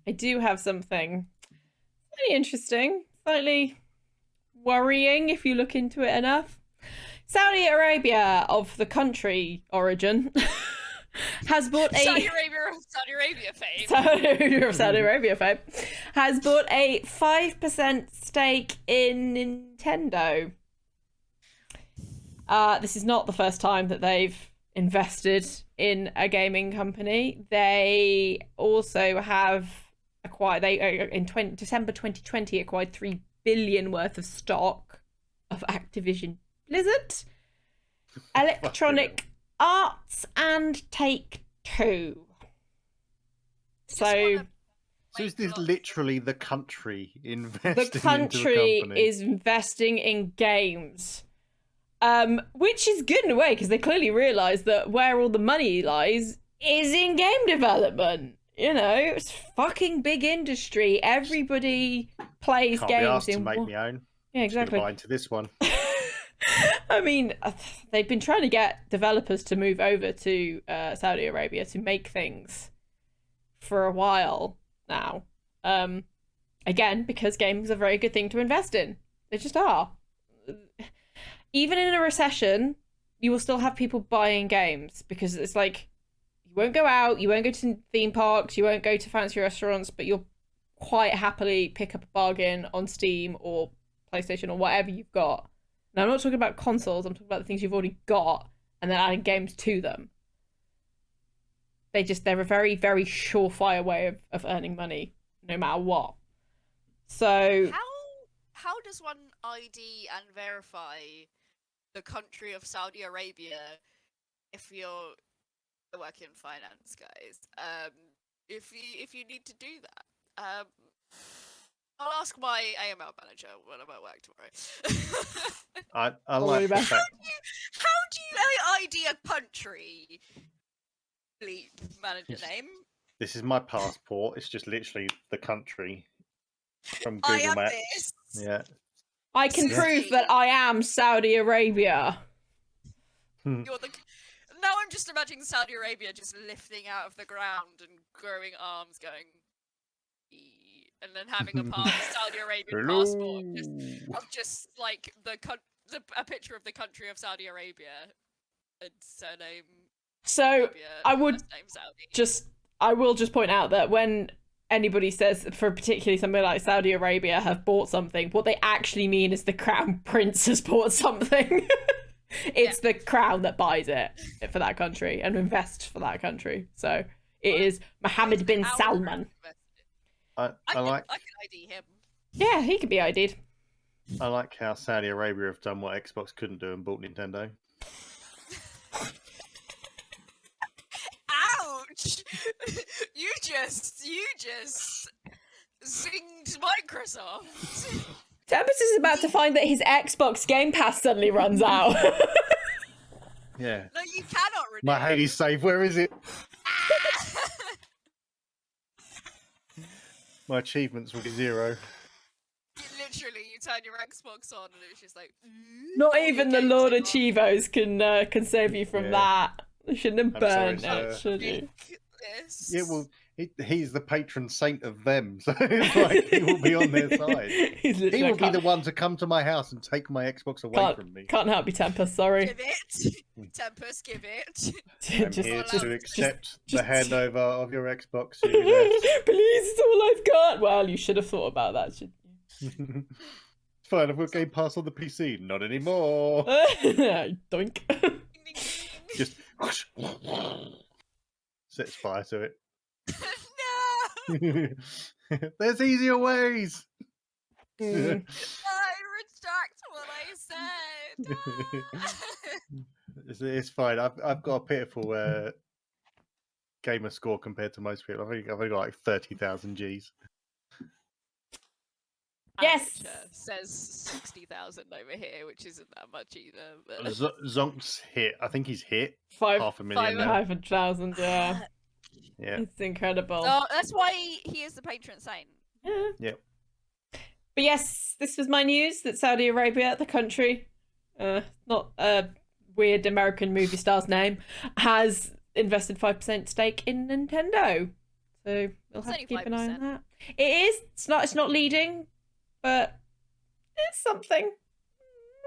Speaker 2: I do have something. Really interesting. Slightly worrying if you look into it enough. Saudi Arabia, of the country origin, has bought a...
Speaker 1: Saudi Arabia fame.
Speaker 2: Saudi Arabia fame. Has bought a 5% stake in Nintendo. This is not the first time that they've invested in a gaming company. They also have acquired, December 2020 acquired $3 billion worth of stock of Activision Blizzard, Electronic Arts, and Take-Two. So
Speaker 3: is this literally the country investing
Speaker 2: the country
Speaker 3: into a company?
Speaker 2: is investing in games. Which is good in a way, because they clearly realise that where all the money lies is in game development. You know, it's fucking big industry. Everybody plays
Speaker 3: Can't
Speaker 2: games.
Speaker 3: Be asked to make my own.
Speaker 2: Yeah, exactly.
Speaker 3: Buy into this one.
Speaker 2: I mean, they've been trying to get developers to move over to Saudi Arabia to make things for a while now. Again, because games are a very good thing to invest in. They just are. Even in a recession, you will still have people buying games, because it's like, you won't go out, you won't go to theme parks, you won't go to fancy restaurants, but you'll quite happily pick up a bargain on Steam or PlayStation or whatever you've got. Now, I'm not talking about consoles, I'm talking about the things you've already got and then adding games to them. They're a very, very surefire way of earning money, no matter what. So...
Speaker 1: How does one ID and verify the country of Saudi Arabia if you're working in finance, guys? If you need to do that, I'll ask my AML manager when I'm at work tomorrow.
Speaker 3: I like the fact...
Speaker 1: How do you ID a country? Bleep, manager name.
Speaker 3: This is my passport. It's just literally the country from Google Maps.
Speaker 1: This.
Speaker 3: Yeah.
Speaker 2: I can prove that I am Saudi Arabia.
Speaker 1: Now I'm just imagining Saudi Arabia just lifting out of the ground and growing arms, going, and then having a Saudi Arabian passport of just like a picture of the country of Saudi Arabia and surname.
Speaker 2: So
Speaker 1: Arabia,
Speaker 2: I would
Speaker 1: Saudi.
Speaker 2: I will just point out that when anybody says, for particularly somebody like Saudi Arabia have bought something, what they actually mean is the crown prince has bought something. It's the crown that buys it for that country and invests for that country. So it is Mohammed bin Salman.
Speaker 3: I can
Speaker 1: ID him.
Speaker 2: Yeah, he could be ID'd.
Speaker 3: I like how Saudi Arabia have done what Xbox couldn't do and bought Nintendo.
Speaker 1: Ouch! You just zinged Microsoft.
Speaker 2: Tempus is about to find that his Xbox Game Pass suddenly runs out.
Speaker 3: Yeah.
Speaker 1: No, you cannot renew.
Speaker 3: My Hades save, where is it? My achievements will be 0.
Speaker 1: Literally, you turn your Xbox on and it's just like...
Speaker 2: Not even the Lord of Chivos can save you from that. You shouldn't have burned it, should you?
Speaker 3: Yeah, well, He's the patron saint of them, so it's like he will be on their side.
Speaker 2: He's
Speaker 3: He
Speaker 2: literally,
Speaker 3: will be the one to come to my house and take my Xbox away from me.
Speaker 2: can't help you, Tempus. Sorry.
Speaker 1: Give it. Tempus, give it.
Speaker 3: I'm
Speaker 2: Just-
Speaker 3: here
Speaker 1: just-
Speaker 3: to accept the
Speaker 2: just-
Speaker 3: handover of your Xbox Series S.
Speaker 2: Please, it's all I've got. Well, you should have thought about that, shouldn't
Speaker 3: It's fine, I've got Game Pass on the PC. Not anymore.
Speaker 2: you? Doink.
Speaker 1: Ding, ding, ding.
Speaker 3: Just sets fire to it.
Speaker 1: No!
Speaker 3: There's easier ways.
Speaker 2: Mm.
Speaker 1: I retract what I said.
Speaker 3: It's fine. I've got a pitiful gamer score compared to most people. I've only got like 30,000 Gs.
Speaker 2: Yes!
Speaker 1: Says 60,000 over here, which isn't that much either. But...
Speaker 3: Zonk's hit. I think he's hit 500,000 now.
Speaker 2: 500,000, yeah.
Speaker 3: Yeah.
Speaker 2: It's incredible.
Speaker 1: Oh, that's why he is the patron saint.
Speaker 2: Yeah.
Speaker 3: Yep.
Speaker 2: But yes, this was my news that Saudi Arabia, the country, not a weird American movie star's name, has invested 5% stake in Nintendo. So we'll
Speaker 1: It's
Speaker 2: have to
Speaker 1: only
Speaker 2: keep an eye on
Speaker 1: 5%.
Speaker 2: that. It is. It's not leading, but it's something.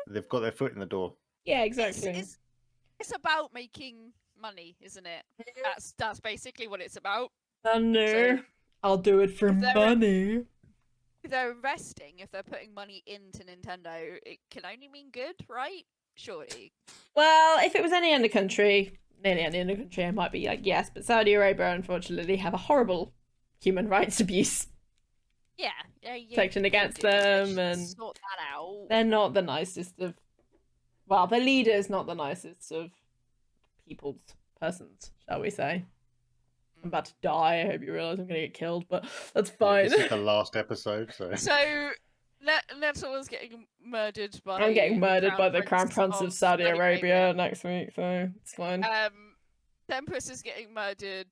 Speaker 3: They've got their foot in the door.
Speaker 2: Yeah, exactly.
Speaker 1: It's about making money, isn't it? That's basically what it's about.
Speaker 2: Money.
Speaker 1: So-
Speaker 2: I'll do it for
Speaker 1: If they're-
Speaker 2: money.
Speaker 1: If they're investing, if they're putting money into Nintendo, it can only mean good, right? Surely.
Speaker 2: Well, if it was any other country, nearly any other country, I might be like, yes, but Saudi Arabia, unfortunately, have a horrible human rights abuse
Speaker 1: Yeah.
Speaker 2: section against them, and
Speaker 1: sort that out.
Speaker 2: they're not the nicest of, well, the leader's not the nicest of persons, shall we say. I'm about to die. I hope you realise I'm going to get killed, but that's
Speaker 3: Yeah,
Speaker 2: fine.
Speaker 3: this is the last episode, so.
Speaker 1: So, Nettle is getting murdered by.
Speaker 2: I'm getting murdered by the Crown Prince of Saudi Arabia next week, so it's fine.
Speaker 1: Tempus is getting murdered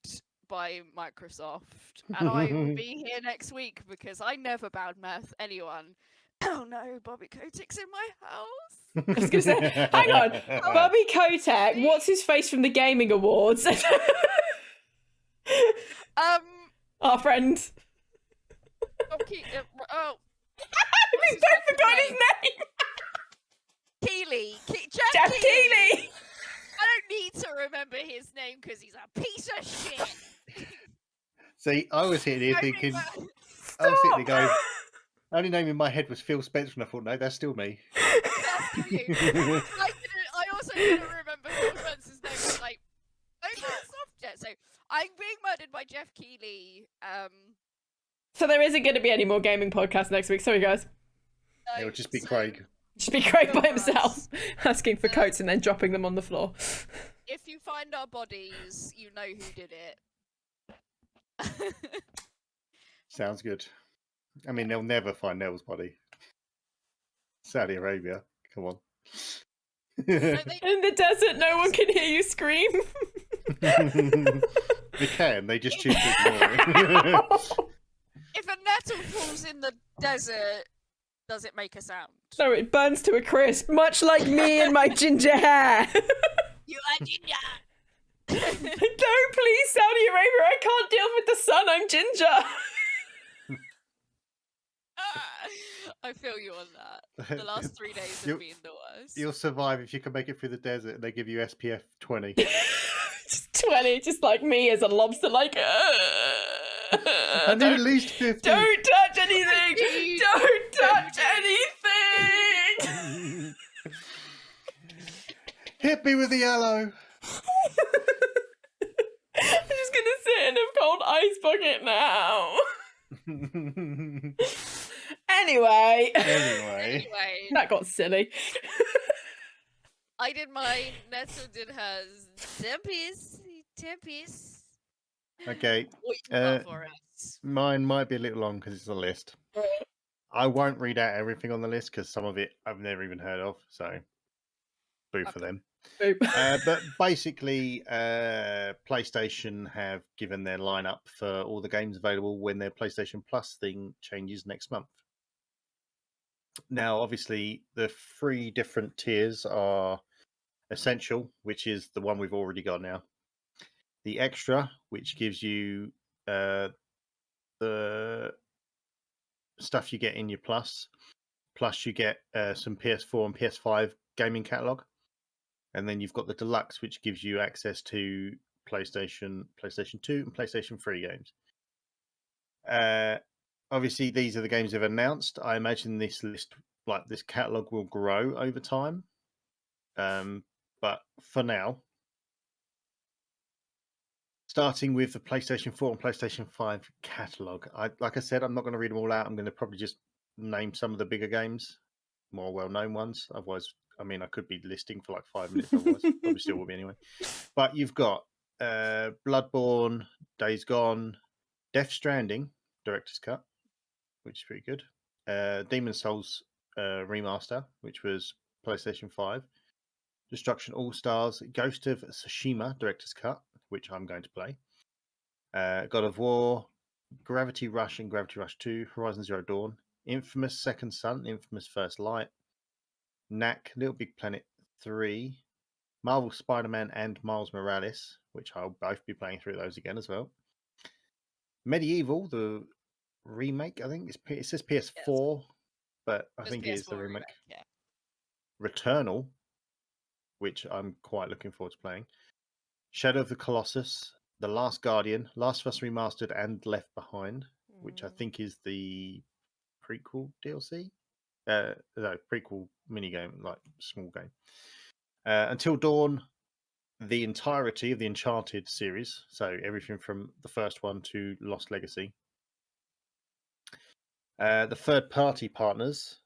Speaker 1: by Microsoft, and I will be here next week because I never badmouth anyone. Oh no, Bobby Kotick's in my house.
Speaker 2: I was going to say, hang on, Bobby Kotick, what's his face from the Gaming Awards? Our friend.
Speaker 1: Oh,
Speaker 2: We've both forgotten his name.
Speaker 1: Keeley.
Speaker 2: Jeff Keighley.
Speaker 1: I don't need to remember his name because he's a piece of shit.
Speaker 3: See, I was sitting here
Speaker 1: I
Speaker 3: thinking,
Speaker 1: remember-
Speaker 3: I was sitting there going, the only name in my head was Phil Spencer, and I thought, no, that's still me.
Speaker 1: That's you. I also didn't remember Phil Spencer's name. But like, over soft jet. So I'm being murdered by Jeff Keighley.
Speaker 2: So there isn't going to be any more gaming podcasts next week. Sorry, guys.
Speaker 3: It would just be
Speaker 1: so
Speaker 3: Craig.
Speaker 2: Just be Craig by
Speaker 1: Right.
Speaker 2: himself, asking for coats and then dropping them on the floor.
Speaker 1: If you find our bodies, you know who did it.
Speaker 3: Sounds good. I mean, they'll never find Nell's body. Saudi Arabia, come on.
Speaker 1: No,
Speaker 2: In the desert, no one can hear you scream.
Speaker 3: They can, they just choose to ignore it.
Speaker 1: if a nettle falls in the desert, does it make a sound?
Speaker 2: So it burns to a crisp, much like me and my ginger hair.
Speaker 1: You are ginger.
Speaker 2: No, please, Saudi Arabia, I can't deal with the sun, I'm ginger.
Speaker 1: I feel you on that. The last 3 days
Speaker 3: You-
Speaker 1: have been the worst.
Speaker 3: You'll survive if you can make it through the desert and they give you SPF 20.
Speaker 2: Just 20, just like me as a lobster, like,
Speaker 3: I need at least 50.
Speaker 2: don't touch anything!
Speaker 1: Indeed.
Speaker 2: Don't touch anything!
Speaker 3: Hit me with the yellow.
Speaker 2: I'm just gonna sit in a cold ice bucket now. Anyway,
Speaker 1: Anyway,
Speaker 2: that got silly.
Speaker 1: I did mine. Nettle did hers. Tempus.
Speaker 3: Okay,
Speaker 1: What you got for us?
Speaker 3: mine might be a little long because it's a list. I won't read out everything on the list because some of it I've never even heard of, so boo for them.
Speaker 2: Boop.
Speaker 3: But basically, PlayStation have given their lineup for all the games available when their PlayStation Plus thing changes next month. Now, obviously, the 3 different tiers are Essential, which is the one we've already got now. The Extra, which gives you the stuff you get in your plus you get some PS4 and PS5 gaming catalog, and then you've got the deluxe, which gives you access to PlayStation 2 and PlayStation 3 games. Obviously these are the games they've announced. I imagine this list, like this catalog, will grow over time, but for now, starting with the PlayStation 4 and PlayStation 5 catalog, like I said, I'm not going to read them all out. I'm going to probably just name some of the bigger games, more well-known ones. Otherwise, I mean, I could be listing for like 5 minutes. Otherwise, probably still will be anyway. But you've got Bloodborne, Days Gone, Death Stranding, Director's Cut, which is pretty good. Demon's Souls remaster, which was PlayStation 5. Destruction All Stars, Ghost of Tsushima, Director's Cut, which I'm going to play. God of War, Gravity Rush and Gravity Rush 2, Horizon Zero Dawn, Infamous Second Son, Infamous First Light, Knack, Little Big Planet 3, Marvel Spider-Man and Miles Morales, which I'll both be playing through those again as well. Medieval, the remake, I think it says PS4, but I think it is the remake.
Speaker 1: Yeah.
Speaker 3: Returnal, which I'm quite looking forward to playing. Shadow of the Colossus, The Last Guardian, Last of Us Remastered, and Left Behind, which I think is the prequel DLC. No, prequel minigame, like small game. Until Dawn, the entirety of the Uncharted series, so everything from the first one to Lost Legacy. The third-party partners,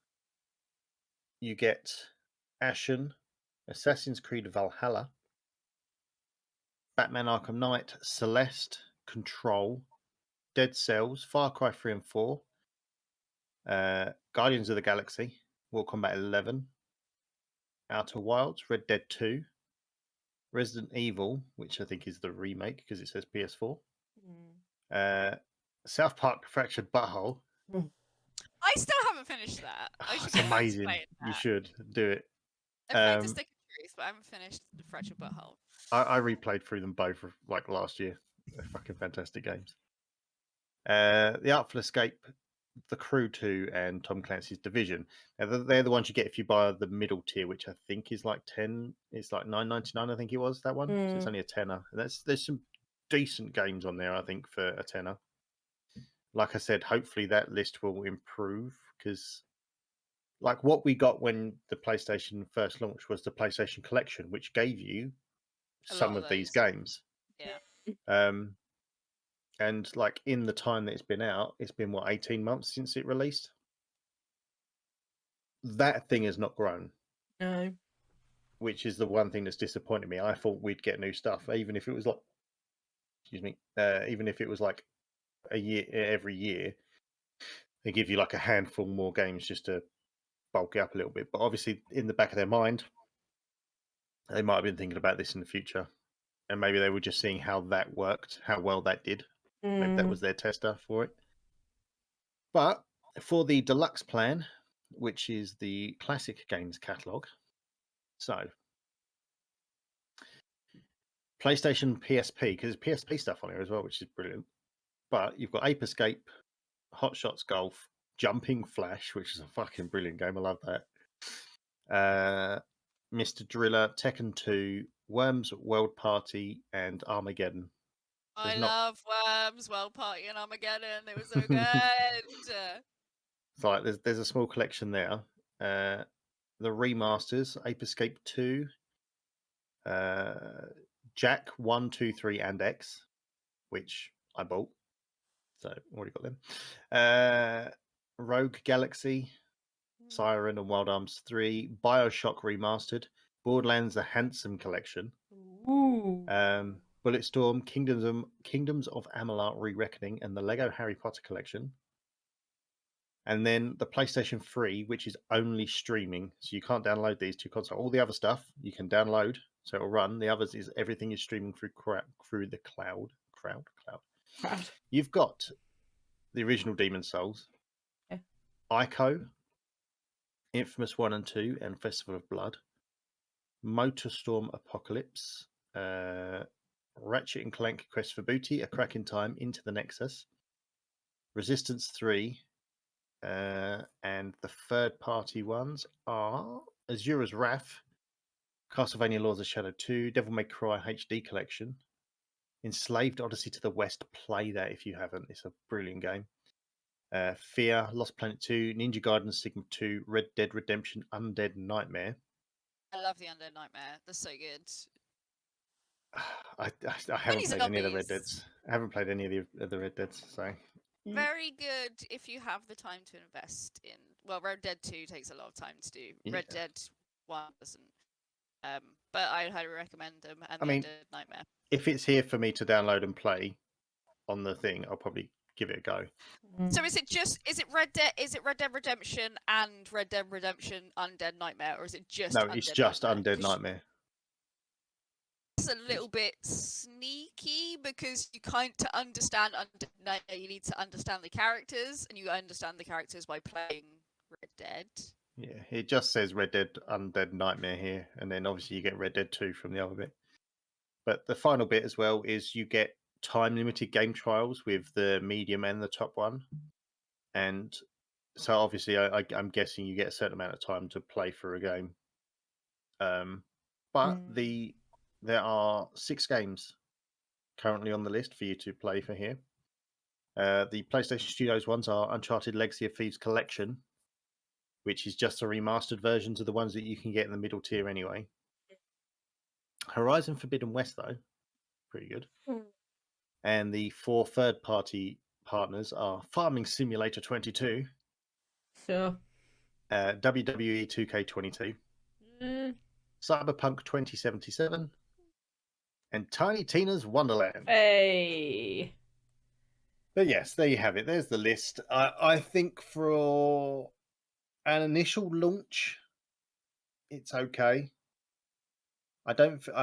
Speaker 3: you get Ashen, Assassin's Creed Valhalla, Batman Arkham Knight, Celeste, Control, Dead Cells, Far Cry 3 and 4, Guardians of the Galaxy, Mortal Kombat 11, Outer Wilds, Red Dead 2, Resident Evil, which I think is the remake because it says PS4, South Park Fractured Butthole.
Speaker 1: I still haven't finished that. I should
Speaker 3: It's
Speaker 1: get around to
Speaker 3: amazing.
Speaker 1: playing that.
Speaker 3: You should do it.
Speaker 1: I played The Stick of Truth, but I haven't finished The Fractured Butthole.
Speaker 3: I replayed through them both like last year. They're fucking fantastic games. The Artful Escape, The Crew 2, and Tom Clancy's Division. Now, they're the ones you get if you buy the middle tier, which I think is like 10. It's like $9.99. I think it was that one. So it's only a tenner. And there's some decent games on there, I think, for a tenner. Like I said, hopefully that list will improve because, like, what we got when the PlayStation first launched was the PlayStation Collection, which gave you some of these games.
Speaker 1: Yeah.
Speaker 3: And like in the time that it's been out, it's been what, 18 months since it released? That thing has not grown.
Speaker 2: No.
Speaker 3: Which is the one thing that's disappointed me. I thought we'd get new stuff, even if it was like, even if it was like a year every year. They give you like a handful more games just to bulk it up a little bit. But obviously, in the back of their mind, they might have been thinking about this in the future, and maybe they were just seeing how that worked, how well that did. Maybe that was their tester for it. But for the deluxe plan, which is the classic games catalog, so PlayStation PSP, because there's PSP stuff on here as well, which is brilliant. But you've got Ape Escape, Hot Shots Golf, Jumping Flash, which is a fucking brilliant game. I love that. Mr. Driller, Tekken 2, Worms World Party, and Armageddon.
Speaker 1: I love Worms, World Party, and Armageddon. They were so good.
Speaker 3: It's like there's a small collection there. The remasters, Ape Escape 2, Jack 1, 2, 3, and X, which I bought. So already got them. Rogue Galaxy, Siren and Wild Arms 3, Bioshock Remastered, Borderlands The Handsome Collection, Bulletstorm, Kingdoms of Amalur Re-Reckoning, and the Lego Harry Potter Collection. And then the PlayStation 3, which is only streaming, so you can't download these two consoles. All the other stuff you can download, so it'll run. The others is everything is streaming through the cloud. You've got the original Demon's Souls, Ico, Infamous 1 and 2, and Festival of Blood, Motorstorm Apocalypse, Ratchet and Clank Quest for Booty, A Crack in Time, Into the Nexus, Resistance 3, and the third-party ones are Azura's Wrath, Castlevania Lords of Shadow 2, Devil May Cry HD Collection, Enslaved Odyssey to the West. Play that if you haven't. It's a brilliant game. Fear, Lost Planet 2, Ninja Gaiden Sigma 2, Red Dead Redemption Undead Nightmare.
Speaker 1: I love the Undead Nightmare. That's so good.
Speaker 3: I haven't played any of the Red Deads. I haven't played any of the Red Deads, so...
Speaker 1: Very good if you have the time to invest in. Well, Red Dead 2 takes a lot of time to do.
Speaker 3: Yeah.
Speaker 1: Red Dead 1 doesn't. But I highly recommend them. And
Speaker 3: I mean,
Speaker 1: Undead Nightmare.
Speaker 3: If it's here for me to download and play on the thing, I'll probably give it a go.
Speaker 1: So is it Red Dead Redemption and Red Dead Redemption Undead Nightmare, or is it just
Speaker 3: No,
Speaker 1: Undead
Speaker 3: it's just
Speaker 1: Nightmare?
Speaker 3: Undead Nightmare.
Speaker 1: It's a little bit sneaky because you to understand Undead Nightmare, you need to understand the characters, and you understand the characters by playing Red Dead.
Speaker 3: Yeah, it just says Red Dead Undead Nightmare here, and then obviously you get Red Dead 2 from the other bit. But the final bit as well is you get time-limited game trials with the medium and the top one. And so obviously I'm guessing you get a certain amount of time to play through a game. But there are 6 games currently on the list for you to play for here. The PlayStation Studios ones are Uncharted Legacy of Thieves Collection, which is just the remastered versions of the ones that you can get in the middle tier anyway. Horizon Forbidden West, though, pretty good. And the 4 third-party partners are Farming Simulator 22,
Speaker 2: Sure.
Speaker 3: WWE 2K22, Cyberpunk 2077, and Tiny Tina's Wonderland.
Speaker 2: Hey.
Speaker 3: But yes, there you have it. There's the list. I think for an initial launch, it's okay. I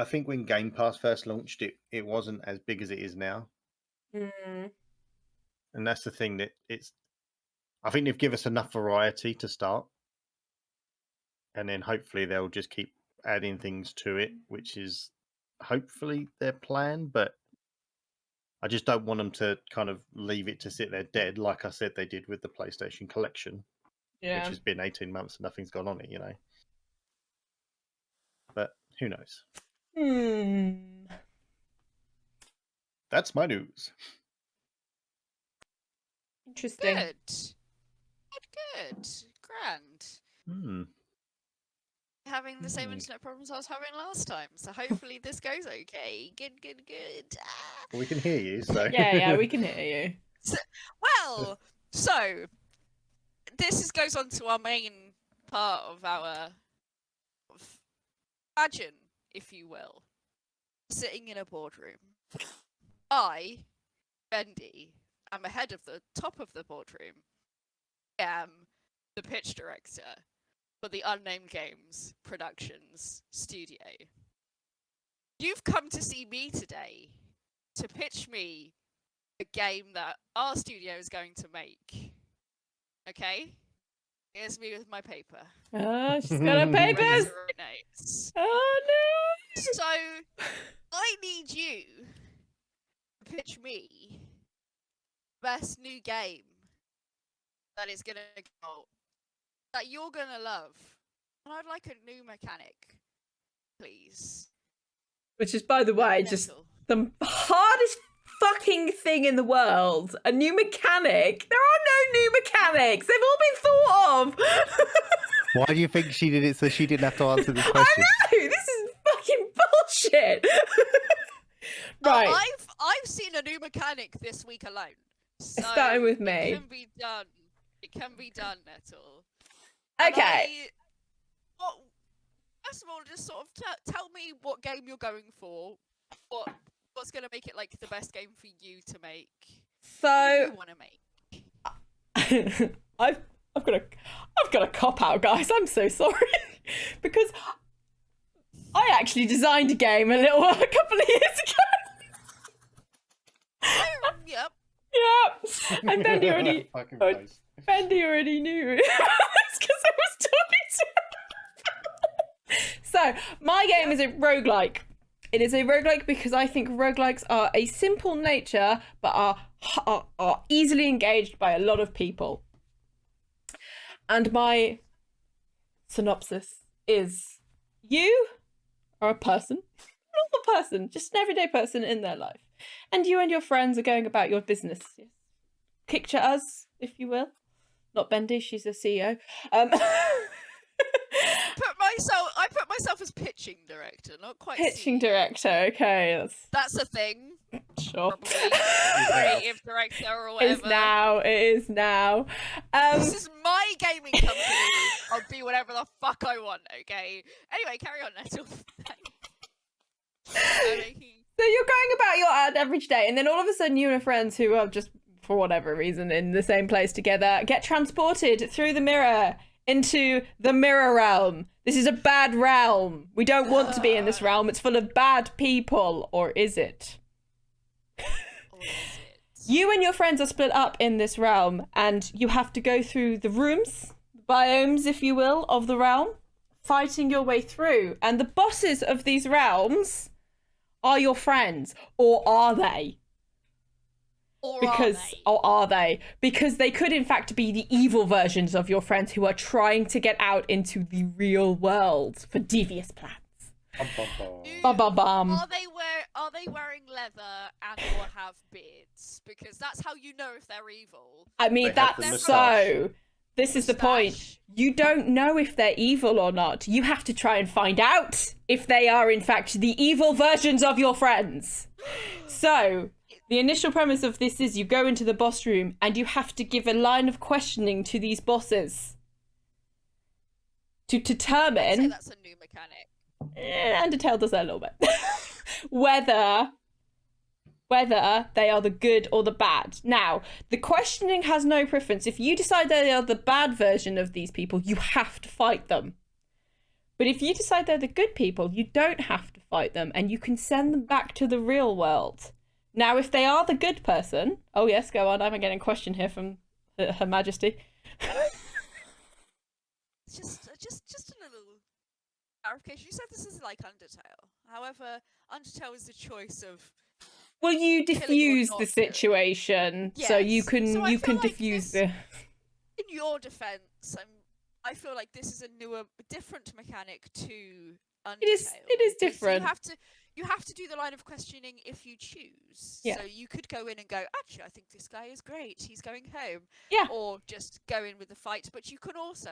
Speaker 3: think when Game Pass first launched, it wasn't as big as it is now. And that's the thing that I think they've given us enough variety to start. And then hopefully they'll just keep adding things to it, which is hopefully their plan. But I just don't want them to kind of leave it to sit there dead, like I said they did with the PlayStation Collection, which has been 18 months and nothing's gone on it, you know. But who knows? That's my news.
Speaker 2: Interesting.
Speaker 1: Good. Grand. Having the same internet problems I was having last time, so hopefully this goes okay. Good.
Speaker 3: Well, we can hear you, so...
Speaker 2: Yeah, we can hear you.
Speaker 1: So this goes on to our main part of our... Imagine, if you will, sitting in a boardroom. I, Bendy, am ahead of the top of the boardroom. I am the pitch director for the Unnamed Games Productions studio. You've come to see me today to pitch me a game that our studio is going to make. Okay? Here's me with my paper.
Speaker 2: She's got her papers.
Speaker 1: Notes.
Speaker 2: Oh no!
Speaker 1: So, I need you to pitch me best new game that is gonna go that you're gonna love, and I'd like a new mechanic, please.
Speaker 2: Which is, by the way, just the hardest fucking thing in the world. A new mechanic. There are no new mechanics. They've all been thought of.
Speaker 3: Why do you think she did it so she didn't have to answer this question?
Speaker 2: I know, this is fucking bullshit. Right.
Speaker 1: I've seen a new mechanic this week alone. So
Speaker 2: starting with me.
Speaker 1: It can be done. It can be done, Nettle.
Speaker 2: Okay.
Speaker 1: First of all, just sort of tell me what game you're going for. What's going to make it like the best game for you to make?
Speaker 2: So
Speaker 1: what do you want to make?
Speaker 2: I've got a cop out, guys. I'm so sorry because I actually designed a game a couple of years ago.
Speaker 1: Yep.
Speaker 2: Yep. And Bendy already knew. It's because I was talking to him. So my game is a roguelike. It is a roguelike because I think roguelikes are a simple nature, but are easily engaged by a lot of people. And my synopsis is: you are a person, a normal person, just an everyday person in their life, and you and your friends are going about your business. Yes. Picture us, if you will. Not Bendy, she's a CEO.
Speaker 1: I put myself as pitching director, not quite
Speaker 2: Pitching
Speaker 1: CEO.
Speaker 2: director, okay.
Speaker 1: That's a thing.
Speaker 2: Sure.
Speaker 1: Probably creative director or whatever.
Speaker 2: It is now.
Speaker 1: This is my gaming company. I'll do whatever the fuck I want, okay? Anyway, carry on, Nettle.
Speaker 2: So you're going about your average day, and then all of a sudden you and friends who are just, for whatever reason, in the same place together, get transported through the mirror into the mirror realm. This is a bad realm. We don't want to be in this realm. It's full of bad people. Or is it?
Speaker 1: Or is it?
Speaker 2: You and your friends are split up in this realm, and you have to go through the rooms, biomes, if you will, of the realm, fighting your way through. And the bosses of these realms are your friends. Or are they?
Speaker 1: Or
Speaker 2: are they? Because they could in fact be the evil versions of your friends who are trying to get out into the real world for devious plans. Bum, bum, bum.
Speaker 1: Are they wearing leather and or have beards? Because that's how you know if they're evil.
Speaker 2: I mean, that's so. This is the point. You don't know if they're evil or not. You have to try and find out if they are in fact the evil versions of your friends. So the initial premise of this is you go into the boss room and you have to give a line of questioning to these bosses to determine...
Speaker 1: I'd say that's a new mechanic.
Speaker 2: Undertale does that a little bit. whether they are the good or the bad. Now, the questioning has no preference. If you decide they are the bad version of these people, you have to fight them. But if you decide they're the good people, you don't have to fight them, and you can send them back to the real world. Now, if they are the good person... Oh, yes, go on. I'm getting a question here from Her Majesty.
Speaker 1: Just a little clarification. You said this is like Undertale. However, Undertale is the choice of...
Speaker 2: Well, you diffuse the situation,
Speaker 1: yes.
Speaker 2: so you can diffuse the...
Speaker 1: In your defense, I feel like this is a different mechanic to Undertale.
Speaker 2: It is different.
Speaker 1: You have to do the line of questioning if you choose.
Speaker 2: Yeah.
Speaker 1: So you could go in and go, actually, I think this guy is great. He's going home.
Speaker 2: Yeah.
Speaker 1: Or just go in with the fight. But you can also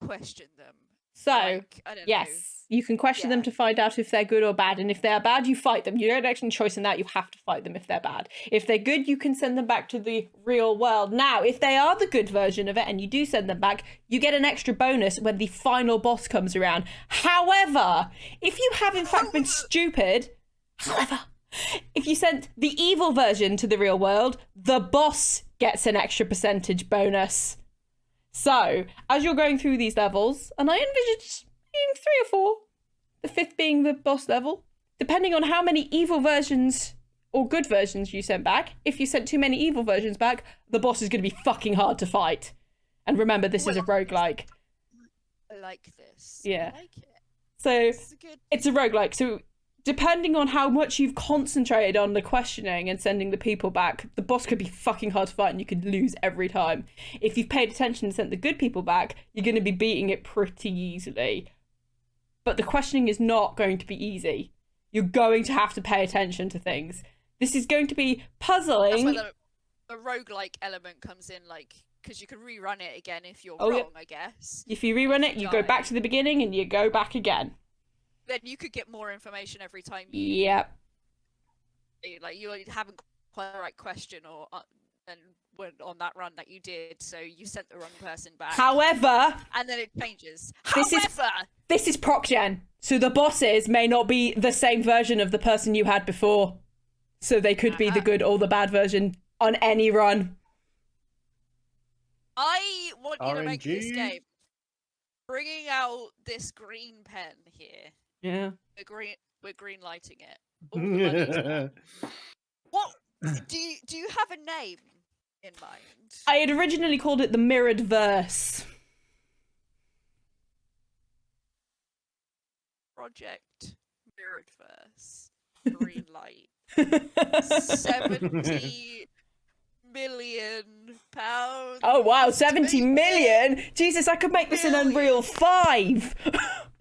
Speaker 1: question them.
Speaker 2: So,
Speaker 1: like, I don't know.
Speaker 2: You can question them to find out if they're good or bad. And if they're bad, you fight them. You don't actually choice in that. You have to fight them if they're bad. If they're good, you can send them back to the real world. Now, if they are the good version of it and you do send them back, you get an extra bonus when the final boss comes around. However, if you have in fact been stupid, if you sent the evil version to the real world, the boss gets an extra percentage bonus. So, as you're going through these levels, and I envisage 3 or 4, the 5th being the boss level, depending on how many evil versions or good versions you sent back, if you sent too many evil versions back, the boss is going to be fucking hard to fight. And remember, this is a roguelike.
Speaker 1: I like this.
Speaker 2: Yeah.
Speaker 1: I like it.
Speaker 2: So, it's a roguelike. So, depending on how much you've concentrated on the questioning and sending the people back, the boss could be fucking hard to fight and you could lose every time. If you've paid attention and sent the good people back, you're going to be beating it pretty easily. But the questioning is not going to be easy. You're going to have to pay attention to things. This is going to be puzzling.
Speaker 1: That's where the roguelike element comes in, like, because you can rerun it again if you're wrong, I guess.
Speaker 2: If you rerun it, you go back to the beginning and you go back again.
Speaker 1: Then you could get more information every time
Speaker 2: Yep.
Speaker 1: Like, you haven't quite the right question or and when on that run that you did, so you sent the wrong person back.
Speaker 2: However...
Speaker 1: And then it changes.
Speaker 2: This is proc gen, so the bosses may not be the same version of the person you had before. So they could be the good or the bad version on any run.
Speaker 1: I want you to make
Speaker 3: RNG.
Speaker 1: this game. Bringing out this green pen here.
Speaker 2: Yeah.
Speaker 1: We're green lighting it. All the money's gone. What do you have a name in mind?
Speaker 2: I had originally called it the Mirrored Verse.
Speaker 1: Project Spirit verse. Green light. 70 million pounds.
Speaker 2: Oh wow,
Speaker 1: to
Speaker 2: 70
Speaker 1: make
Speaker 2: million! Jesus, I could make this an Unreal 5! I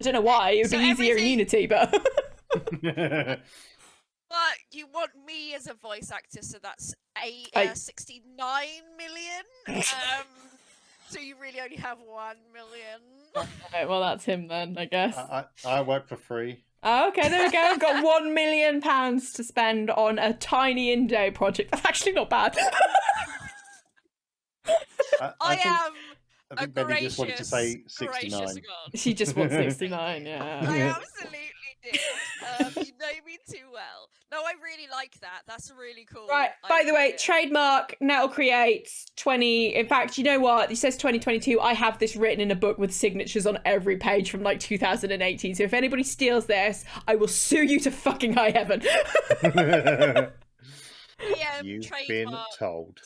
Speaker 2: don't know why, it would
Speaker 1: So
Speaker 2: be easier in
Speaker 1: everything-
Speaker 2: Unity, but...
Speaker 1: But you want me as a voice actor, so that's 69 million. So you really only have 1 million.
Speaker 2: Okay, well, that's him then, I guess.
Speaker 3: I work for free.
Speaker 2: Oh, okay, there we go. I've got £1 million to spend on a tiny indie project. That's actually not bad.
Speaker 1: I
Speaker 3: think Bendy just wanted to say 69.
Speaker 1: gracious God.
Speaker 2: She just wants 69,
Speaker 1: I
Speaker 2: yeah.
Speaker 1: absolutely did. You know me too well. No, I really like that. That's really cool.
Speaker 2: Right, by the way,
Speaker 1: idea.
Speaker 2: trademark, Nettlecreates 20. In fact, you know what? It says 2022. I have this written in a book with signatures on every page from like 2018. So if anybody steals this, I will sue you to fucking high heaven.
Speaker 3: You've been told.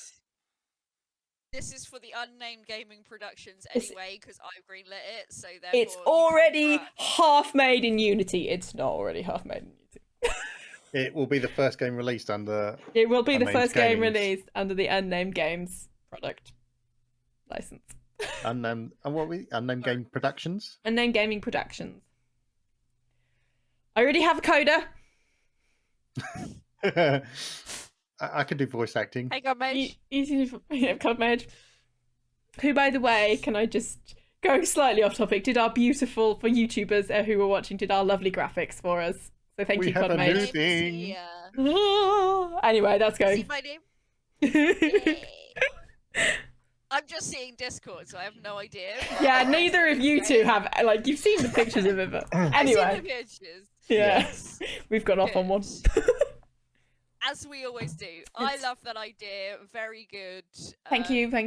Speaker 1: This is for the Unnamed Gaming Productions anyway, because I greenlit it, so therefore...
Speaker 2: It's already half made in Unity. It's not already half made in Unity.
Speaker 3: It will be the first game released under...
Speaker 2: It will be the
Speaker 3: Unnamed
Speaker 2: first game
Speaker 3: Games.
Speaker 2: released under the Unnamed Games product license.
Speaker 3: Unnamed... And what we... Unnamed Game Productions?
Speaker 2: Unnamed Gaming Productions. I already have a coder.
Speaker 3: I could do voice acting.
Speaker 1: Hey, God, mate.
Speaker 2: Code Mage. Who, by the way, can I just go slightly off topic? Did our beautiful, for YouTubers who were watching, did our lovely graphics for us. So thank you, Code
Speaker 3: We have a new
Speaker 2: Mage.
Speaker 3: thing.
Speaker 2: Anyway, that's
Speaker 1: See
Speaker 2: going.
Speaker 1: my name? Yay. I'm just seeing Discord, so I have no idea.
Speaker 2: Yeah, neither of you two have. Like, you've seen the pictures of it, but
Speaker 1: I've seen the
Speaker 2: anyway.
Speaker 1: pictures.
Speaker 2: Yeah,
Speaker 1: Yes.
Speaker 2: we've gone off on one.
Speaker 1: As we always do. I love that idea. Very good.
Speaker 2: Thank you.
Speaker 1: Good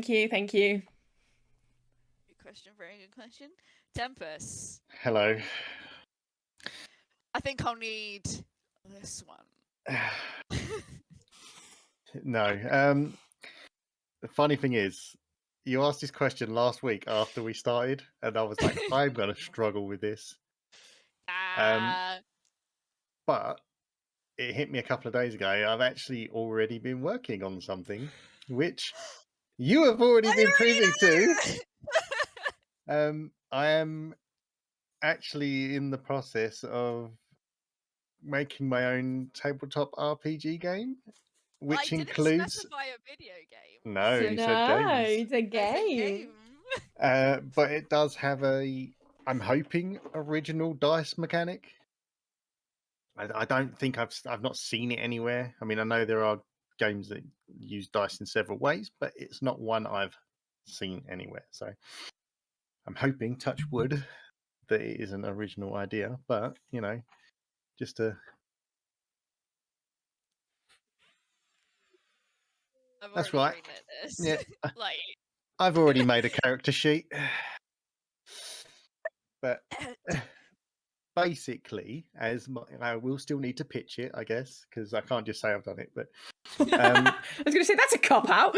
Speaker 1: question. Very good question. Tempus.
Speaker 3: Hello.
Speaker 1: I think I'll need this one.
Speaker 3: No. The funny thing is, you asked this question last week after we started, and I was like, I'm going to struggle with this. But it hit me a couple of days ago. I've actually already been working on something, which you have already been privy to. I am actually in the process of making my own tabletop RPG game, which includes...
Speaker 1: didn't specify a video game.
Speaker 3: No, you said games.
Speaker 2: it's a game.
Speaker 3: But it does have a, I'm hoping, original dice mechanic. I don't think I've not seen it anywhere. I mean, I know there are games that use dice in several ways, but it's not one I've seen anywhere. So I'm hoping, touch wood, that it is an original idea. But, you know, just to... That's right. Yeah.
Speaker 1: Like...
Speaker 3: I've already made a character sheet. But basically, I will still need to pitch it, I guess, because I can't just say I've done it. But
Speaker 2: I was going to say that's a cop out.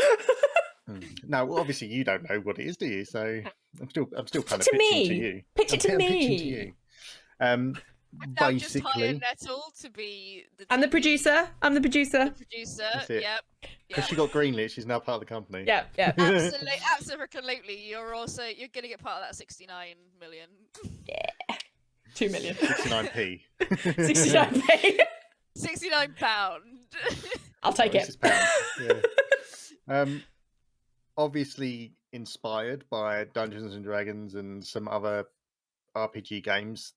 Speaker 3: No, obviously you don't know what it is, do you? So I'm still kind of
Speaker 2: to
Speaker 3: pitching
Speaker 2: me.
Speaker 3: to you.
Speaker 2: Pitch it to
Speaker 3: I'm
Speaker 2: me.
Speaker 3: pitching to you.
Speaker 1: Now just hire
Speaker 3: Basically,
Speaker 1: Nettle to be the
Speaker 2: I'm the
Speaker 1: TV
Speaker 2: producer.
Speaker 1: The producer.
Speaker 3: That's it.
Speaker 1: Yep.
Speaker 3: because she got greenlit, she's now part of the company.
Speaker 2: Yeah.
Speaker 1: Absolutely. You're gonna get part of that 69 million.
Speaker 2: Yeah. 2 million.
Speaker 3: 69p.
Speaker 2: 69p.
Speaker 1: 69 pound.
Speaker 2: I'll take
Speaker 3: This
Speaker 2: it.
Speaker 3: is pounds. Yeah. Obviously inspired by Dungeons and Dragons and some other RPG games.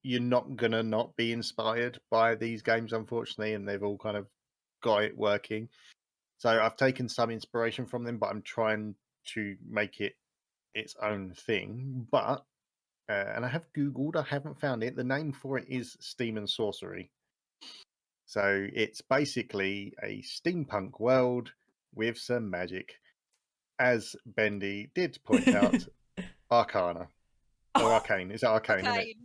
Speaker 3: You're not gonna not be inspired by these games, unfortunately, and they've all kind of got it working. So I've taken some inspiration from them, but I'm trying to make it its own thing. But and I have Googled, I haven't found it. The name for it is Steam and Sorcery. So it's basically a steampunk world with some magic. As Bendy did point out, Arcana. Or Arcane. Is it Arcane? Isn't it?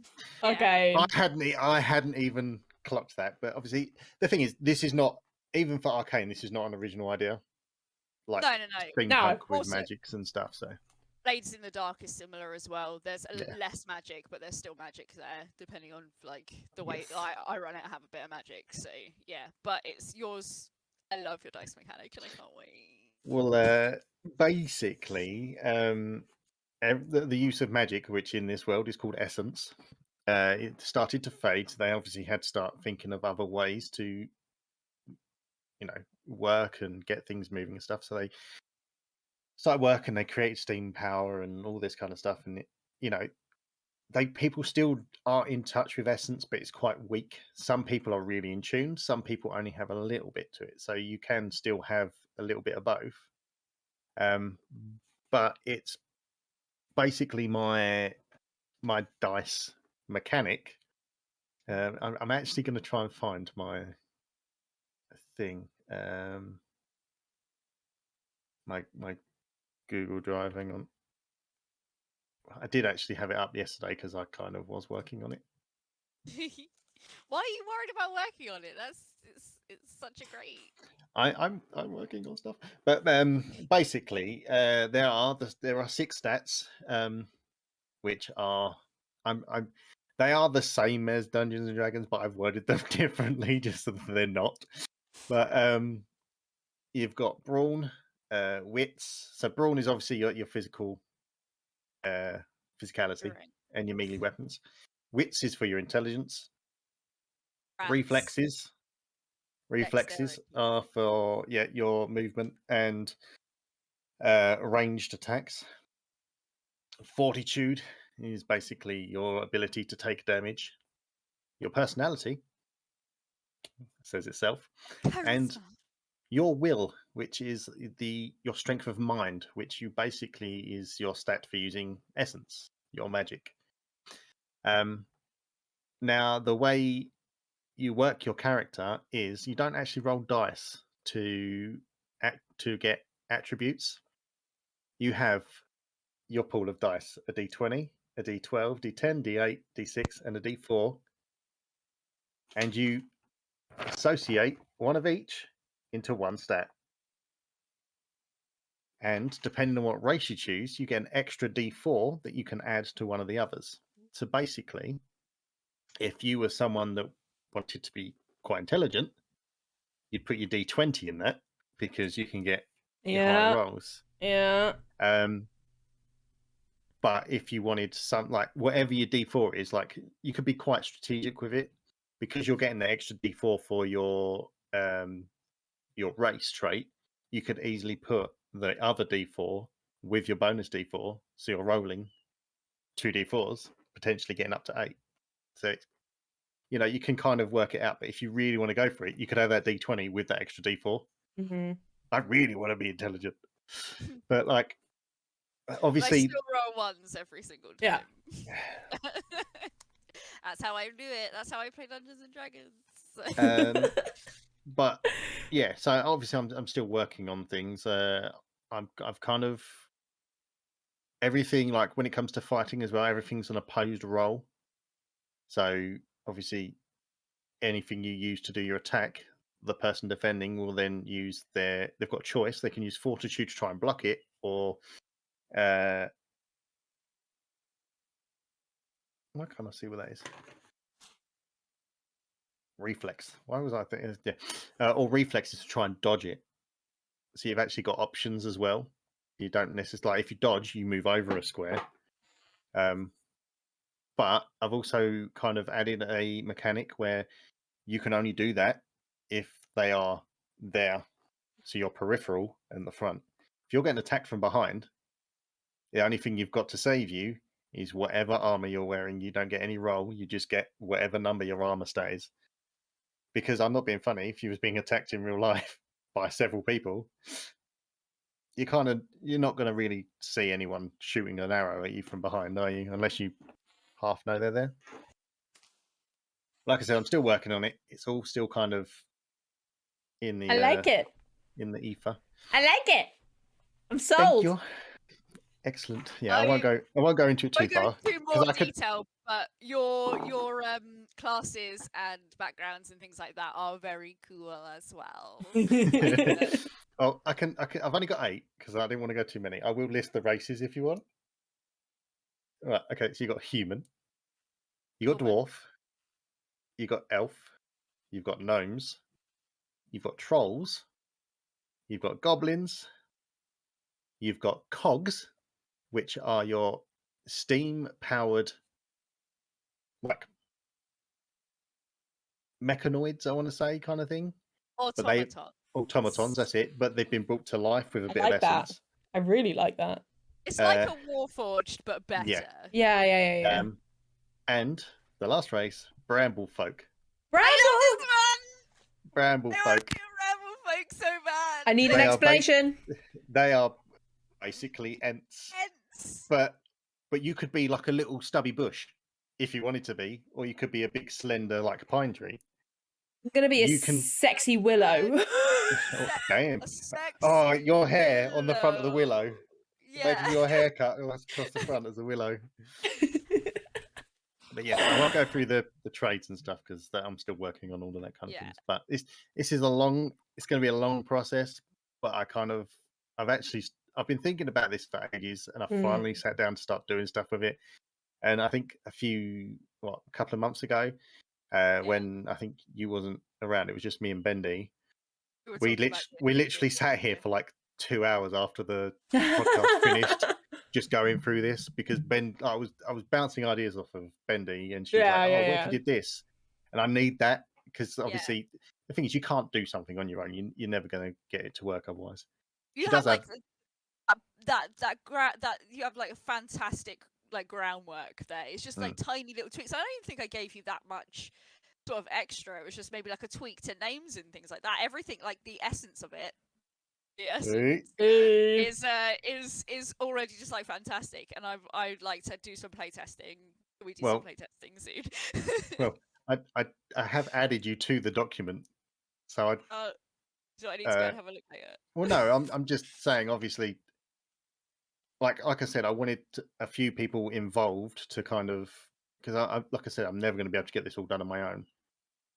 Speaker 2: Okay.
Speaker 3: I hadn't even clocked that. But obviously, the thing is, this is not, even for Arcane, this is not an original idea. Like
Speaker 1: No.
Speaker 3: steampunk with
Speaker 1: Also-
Speaker 3: magics and stuff. So
Speaker 1: Blades in the Dark is similar as well. There's
Speaker 3: Yeah.
Speaker 1: less magic, but there's still magic there, depending on like the way
Speaker 3: Yes.
Speaker 1: I run it. I have a bit of magic, so yeah. But it's yours. I love your dice mechanic, and I can't wait.
Speaker 3: Well, basically, the use of magic, which in this world is called essence, it started to fade. So they obviously had to start thinking of other ways to, work and get things moving and stuff. So they started working. They created steam power and all this kind of stuff. And people still are in touch with essence, but it's quite weak. Some people are really in tune. Some people only have a little bit to it. So you can still have a little bit of both. But it's basically my dice mechanic. I'm actually going to try and find my thing. My Google Drive. Hang on. I did actually have it up yesterday because I kind of was working on it.
Speaker 1: Why are you worried about working on it? It's such a great.
Speaker 3: I'm working on stuff, but basically, there are 6 stats, which are they are the same as Dungeons and Dragons, but I've worded them differently just so that they're not. But you've got brawn, wits. So brawn is obviously your physical physicality
Speaker 1: Right.
Speaker 3: and your melee weapons. Wits is for your intelligence.
Speaker 1: Rats.
Speaker 3: Reflexes
Speaker 1: Dexterity.
Speaker 3: are for your movement and ranged attacks. Fortitude is basically your ability to take damage. Your personality says itself, and
Speaker 1: Charisma.
Speaker 3: your will, which is your strength of mind, which you basically is your stat for using essence, your magic. Now the way you work your character is you don't actually roll dice to get attributes. You have your pool of dice: a d20, a d12, d10, d8, d6, and a d4, and you associate one of each into one stat. And depending on what race you choose, you get an extra d4 that you can add to one of the others. So basically, if you were someone that wanted to be quite intelligent, you'd put your d20 in that because you can get your higher rolls.
Speaker 2: Yeah.
Speaker 3: But if you wanted some, like whatever your d4 is, like you could be quite strategic with it because you're getting the extra d4 for your race trait. You could easily put the other d4 with your bonus d4, so you're rolling 2 d4s, potentially getting up to 8. So it's, you can kind of work it out. But if you really want to go for it, you could have that d20 with that extra d4.
Speaker 2: Mm-hmm.
Speaker 3: I really want to be intelligent, but like obviously,
Speaker 1: I still roll ones every single time.
Speaker 2: Yeah.
Speaker 1: That's how I do it. That's how I play Dungeons and Dragons.
Speaker 3: But yeah, so obviously I'm still working on things. I've kind of everything, like when it comes to fighting as well, everything's an opposed roll. So obviously anything you use to do your attack, the person defending will then use they've got a choice. They can use fortitude to try and block it, or why can't I see what that is? Reflex. Why was I thinking? Yeah, or reflexes to try and dodge it. So you've actually got options as well. You don't necessarily, like if you dodge, you move over a square. But I've also kind of added a mechanic where you can only do that if they are there, so your peripheral and the front. If you're getting attacked from behind, the only thing you've got to save you is whatever armor you're wearing. You don't get any roll. You just get whatever number your armor stays. Because I'm not being funny. If you was being attacked in real life by several people, you're not going to really see anyone shooting an arrow at you from behind, are you? Unless you half know they're there. Like I said, I'm still working on it. It's all still kind of in the.
Speaker 2: I like it.
Speaker 3: In the ether.
Speaker 2: I like it. I'm sold.
Speaker 3: Thank you. Excellent. Yeah, I won't go into it too far.
Speaker 1: Too more detail, but your classes and backgrounds and things like that are very cool as well.
Speaker 3: Oh, I can. I've only got 8 because I didn't want to go too many. I will list the races if you want. Right. Okay. So you got human. You got
Speaker 1: Woman.
Speaker 3: dwarf. You got elf. You've got gnomes. You've got trolls. You've got goblins. You've got cogs, which are your steam-powered, like mechanoids, I want to say, kind of thing. But they automatons. That's it. But they've been brought to life with a bit of
Speaker 2: like that.
Speaker 3: essence.
Speaker 2: I really like that.
Speaker 1: It's like a Warforged, but better.
Speaker 2: Yeah.
Speaker 3: And the last race, bramble folk. Bramble
Speaker 1: I
Speaker 3: folk.
Speaker 1: want to Bramble folk so bad.
Speaker 2: I need an explanation.
Speaker 3: They are basically ents. But you could be like a little stubby bush if you wanted to be, or you could be a big slender like pine tree.
Speaker 2: I'm gonna be a sexy willow.
Speaker 3: Oh, damn. Oh, your hair on the front of the willow.
Speaker 1: Yeah.
Speaker 3: Imagine your haircut across the front as a willow. But yeah, I won't go through the trades and stuff because I'm still working on all of that kind of things. But this is it's going to be a long process. But I've been thinking about this for ages, and I finally sat down to start doing stuff with it. And I think a couple of months ago, when I think you wasn't around, it was just me and Bendy. We literally sat here for like 2 hours after the podcast finished, just going through this because I was bouncing ideas off of Bendy, and she was like, "Oh, what if you did this?" And I need that because obviously the thing is, you can't do something on your own. You're never going to get it to work otherwise.
Speaker 1: You have like that you have like a fantastic like groundwork there. It's just like tiny little tweaks. I don't even think I gave you that much sort of extra. It was just maybe like a tweak to names and things like that. Everything, like the essence of it, is already just like fantastic. And I'd like to do some playtesting. We do some playtesting soon.
Speaker 3: Well, I have added you to the document, so
Speaker 1: do I need to go and have a look at it?
Speaker 3: Well, no, I'm just saying. Obviously, like I said, I wanted a few people involved to kind of because like I said, I'm never going to be able to get this all done on my own.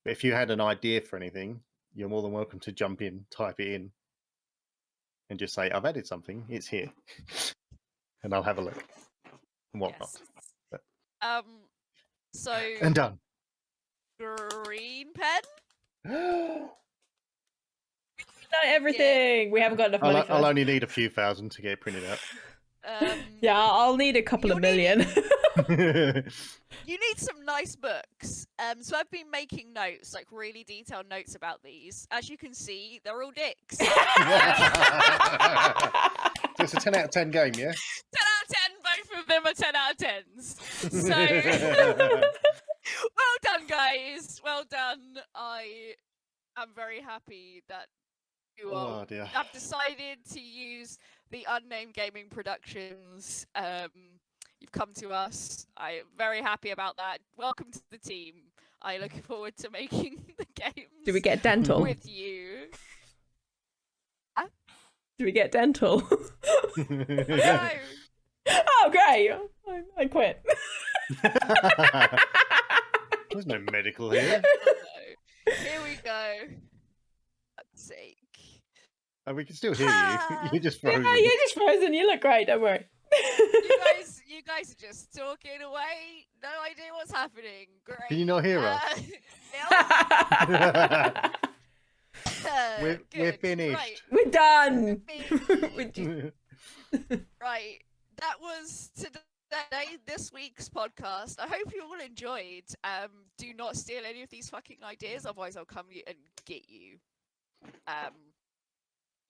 Speaker 3: But if you had an idea for anything, you're more than welcome to jump in, type it in, and just say, "I've added something. It's here," and I'll have a look and whatnot.
Speaker 1: Yes.
Speaker 3: But,
Speaker 1: so
Speaker 3: and done.
Speaker 2: Green pen. Done everything. We haven't got enough money.
Speaker 3: I'll only need a few thousand to get it printed out.
Speaker 2: Yeah, I'll need a couple of million.
Speaker 1: You need some nice books. So I've been making notes, like really detailed notes about these. As you can see, they're all dicks.
Speaker 3: So it's a 10 out of 10 game, yeah?
Speaker 1: 10 out of 10, both of them are 10 out of 10s. So, well done, guys. Well done. I am very happy that you have decided to use the Unnamed Gaming Productions. You've come to us. I am very happy about that. Welcome to the team. I look forward to making the games.
Speaker 2: Do we get dental
Speaker 1: with you?
Speaker 2: Do we get dental?
Speaker 1: No.
Speaker 2: Oh, great! I quit.
Speaker 3: There's no medical here.
Speaker 1: No. Here we go. For God's sake.
Speaker 3: Oh, we can still hear you. You're just frozen.
Speaker 2: Yeah, you're just frozen. You look great. Don't worry.
Speaker 1: You guys are just talking away. No idea what's happening. Great.
Speaker 3: Can you not hear us? We're finished.
Speaker 1: Right.
Speaker 2: We're done.
Speaker 1: Right. That was this week's podcast. I hope you all enjoyed. Do not steal any of these fucking ideas, otherwise I'll come and get you.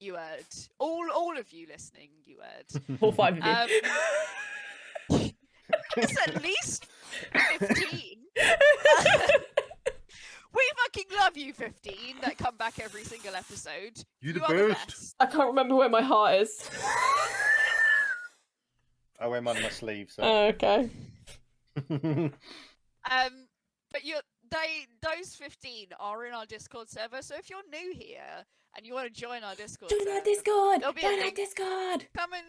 Speaker 1: You heard. All of you listening, you heard.
Speaker 2: All 5 of you.
Speaker 1: It's at least 15. We fucking love you, 15, that come back every single episode.
Speaker 3: You the best.
Speaker 2: I can't remember where my heart is.
Speaker 3: I wear mine on my sleeve, so.
Speaker 2: Oh, okay.
Speaker 1: But those 15 are in our Discord server, so if you're new here and you want to join our Discord server,
Speaker 2: Join our Discord!
Speaker 1: Join our Discord! Come and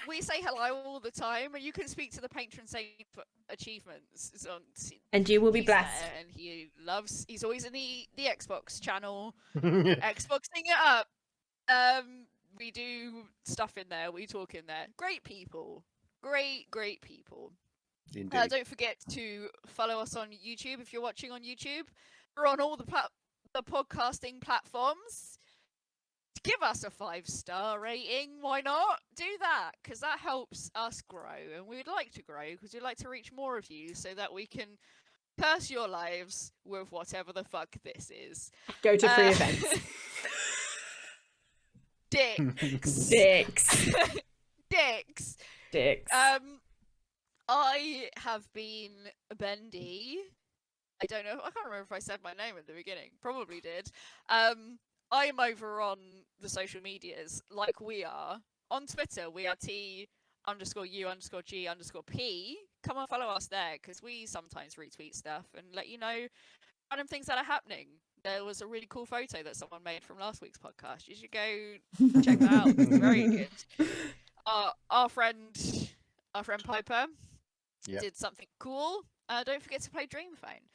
Speaker 1: we say hello all the time, and you can speak to the patron saint for achievements.
Speaker 2: And you will be blessed.
Speaker 1: And he's always in the Xbox channel, Xboxing it up. We do stuff in there, we talk in there. Great people. Great people.
Speaker 3: Indeed.
Speaker 1: Don't forget to follow us on YouTube if you're watching on YouTube. We're on all the podcasting platforms. Give us a 5-star rating. Why not? Do that, because that helps us grow, and we'd like to grow because we'd like to reach more of you so that we can curse your lives with whatever the fuck this is.
Speaker 2: Go to free events.
Speaker 1: Dicks.
Speaker 2: Dicks.
Speaker 1: Dicks.
Speaker 2: Dicks.
Speaker 1: I have been Bendy. I don't know. I can't remember if I said my name at the beginning. Probably did. I'm over on the social medias like we are. On Twitter, we are T_U_G_P. Come and follow us there because we sometimes retweet stuff and let you know random things that are happening. There was a really cool photo that someone made from last week's podcast. You should go check that out. It's very good. Our friend Piper did something cool. Don't forget to play Dream Phone.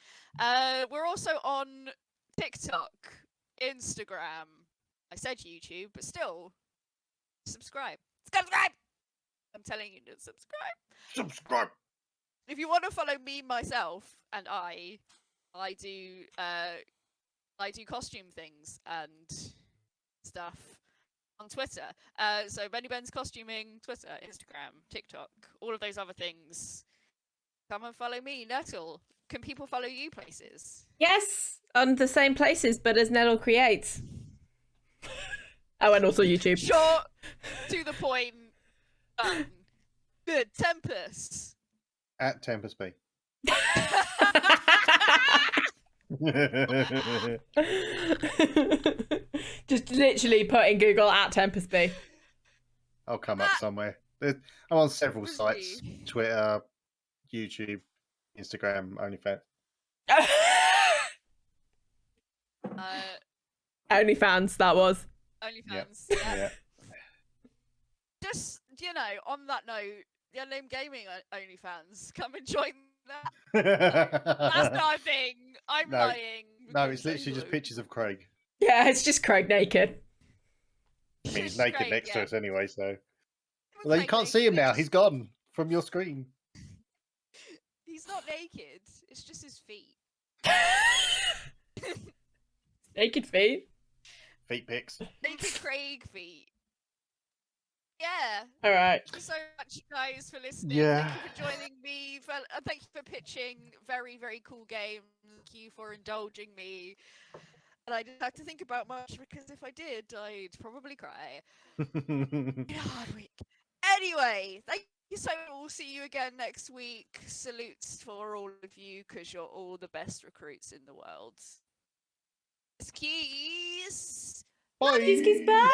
Speaker 1: We're also on TikTok, Instagram. I said YouTube, but still, subscribe. I'm telling you to subscribe. If you want to follow me, myself, and I do costume things and stuff on Twitter. So Benny Ben's costuming, Twitter, Instagram, TikTok, all of those other things. Come and follow me, Nettle. Can people follow you places?
Speaker 2: Yes, on the same places, but as Nettlecreates. Oh, and also YouTube.
Speaker 1: Short, to the point, done. Good. Tempus.
Speaker 3: At Tempusbe.
Speaker 2: Just literally put in Google at Tempusbe.
Speaker 3: I'll come up somewhere. I'm on several
Speaker 1: Tempusbe.
Speaker 3: sites: Twitter, YouTube, Instagram, OnlyFans.
Speaker 2: OnlyFans, that was.
Speaker 1: OnlyFans.
Speaker 3: Yeah.
Speaker 1: Just, on that note, the Unnamed Gaming OnlyFans, come and join that. That's not a thing. I'm
Speaker 3: No.
Speaker 1: lying.
Speaker 3: No, it's literally just pictures of Craig.
Speaker 2: Yeah, it's just Craig naked.
Speaker 3: I mean, he's
Speaker 1: It's
Speaker 3: naked
Speaker 1: Craig,
Speaker 3: next to
Speaker 1: yeah.
Speaker 3: us anyway, so.
Speaker 1: Looks
Speaker 3: Although you
Speaker 1: like
Speaker 3: can't see
Speaker 1: naked,
Speaker 3: him now.
Speaker 1: just-
Speaker 3: He's gone from your screen.
Speaker 1: He's not naked. It's just his feet.
Speaker 2: Naked feet.
Speaker 3: Feet pics.
Speaker 1: Naked Craig feet. Yeah.
Speaker 2: All right.
Speaker 1: Thank you so much, guys, for listening.
Speaker 3: Yeah.
Speaker 1: Thank you for joining me. Thank you for pitching. Very, very cool game. Thank you for indulging me. And I didn't have to think about much because if I did, I'd probably cry. Been a hard week. Anyway, thank you so much. We'll see you again next week. Salutes for all of you because you're all the best recruits in the world. Keys.
Speaker 3: Bye.
Speaker 2: Kiss, kiss, bye.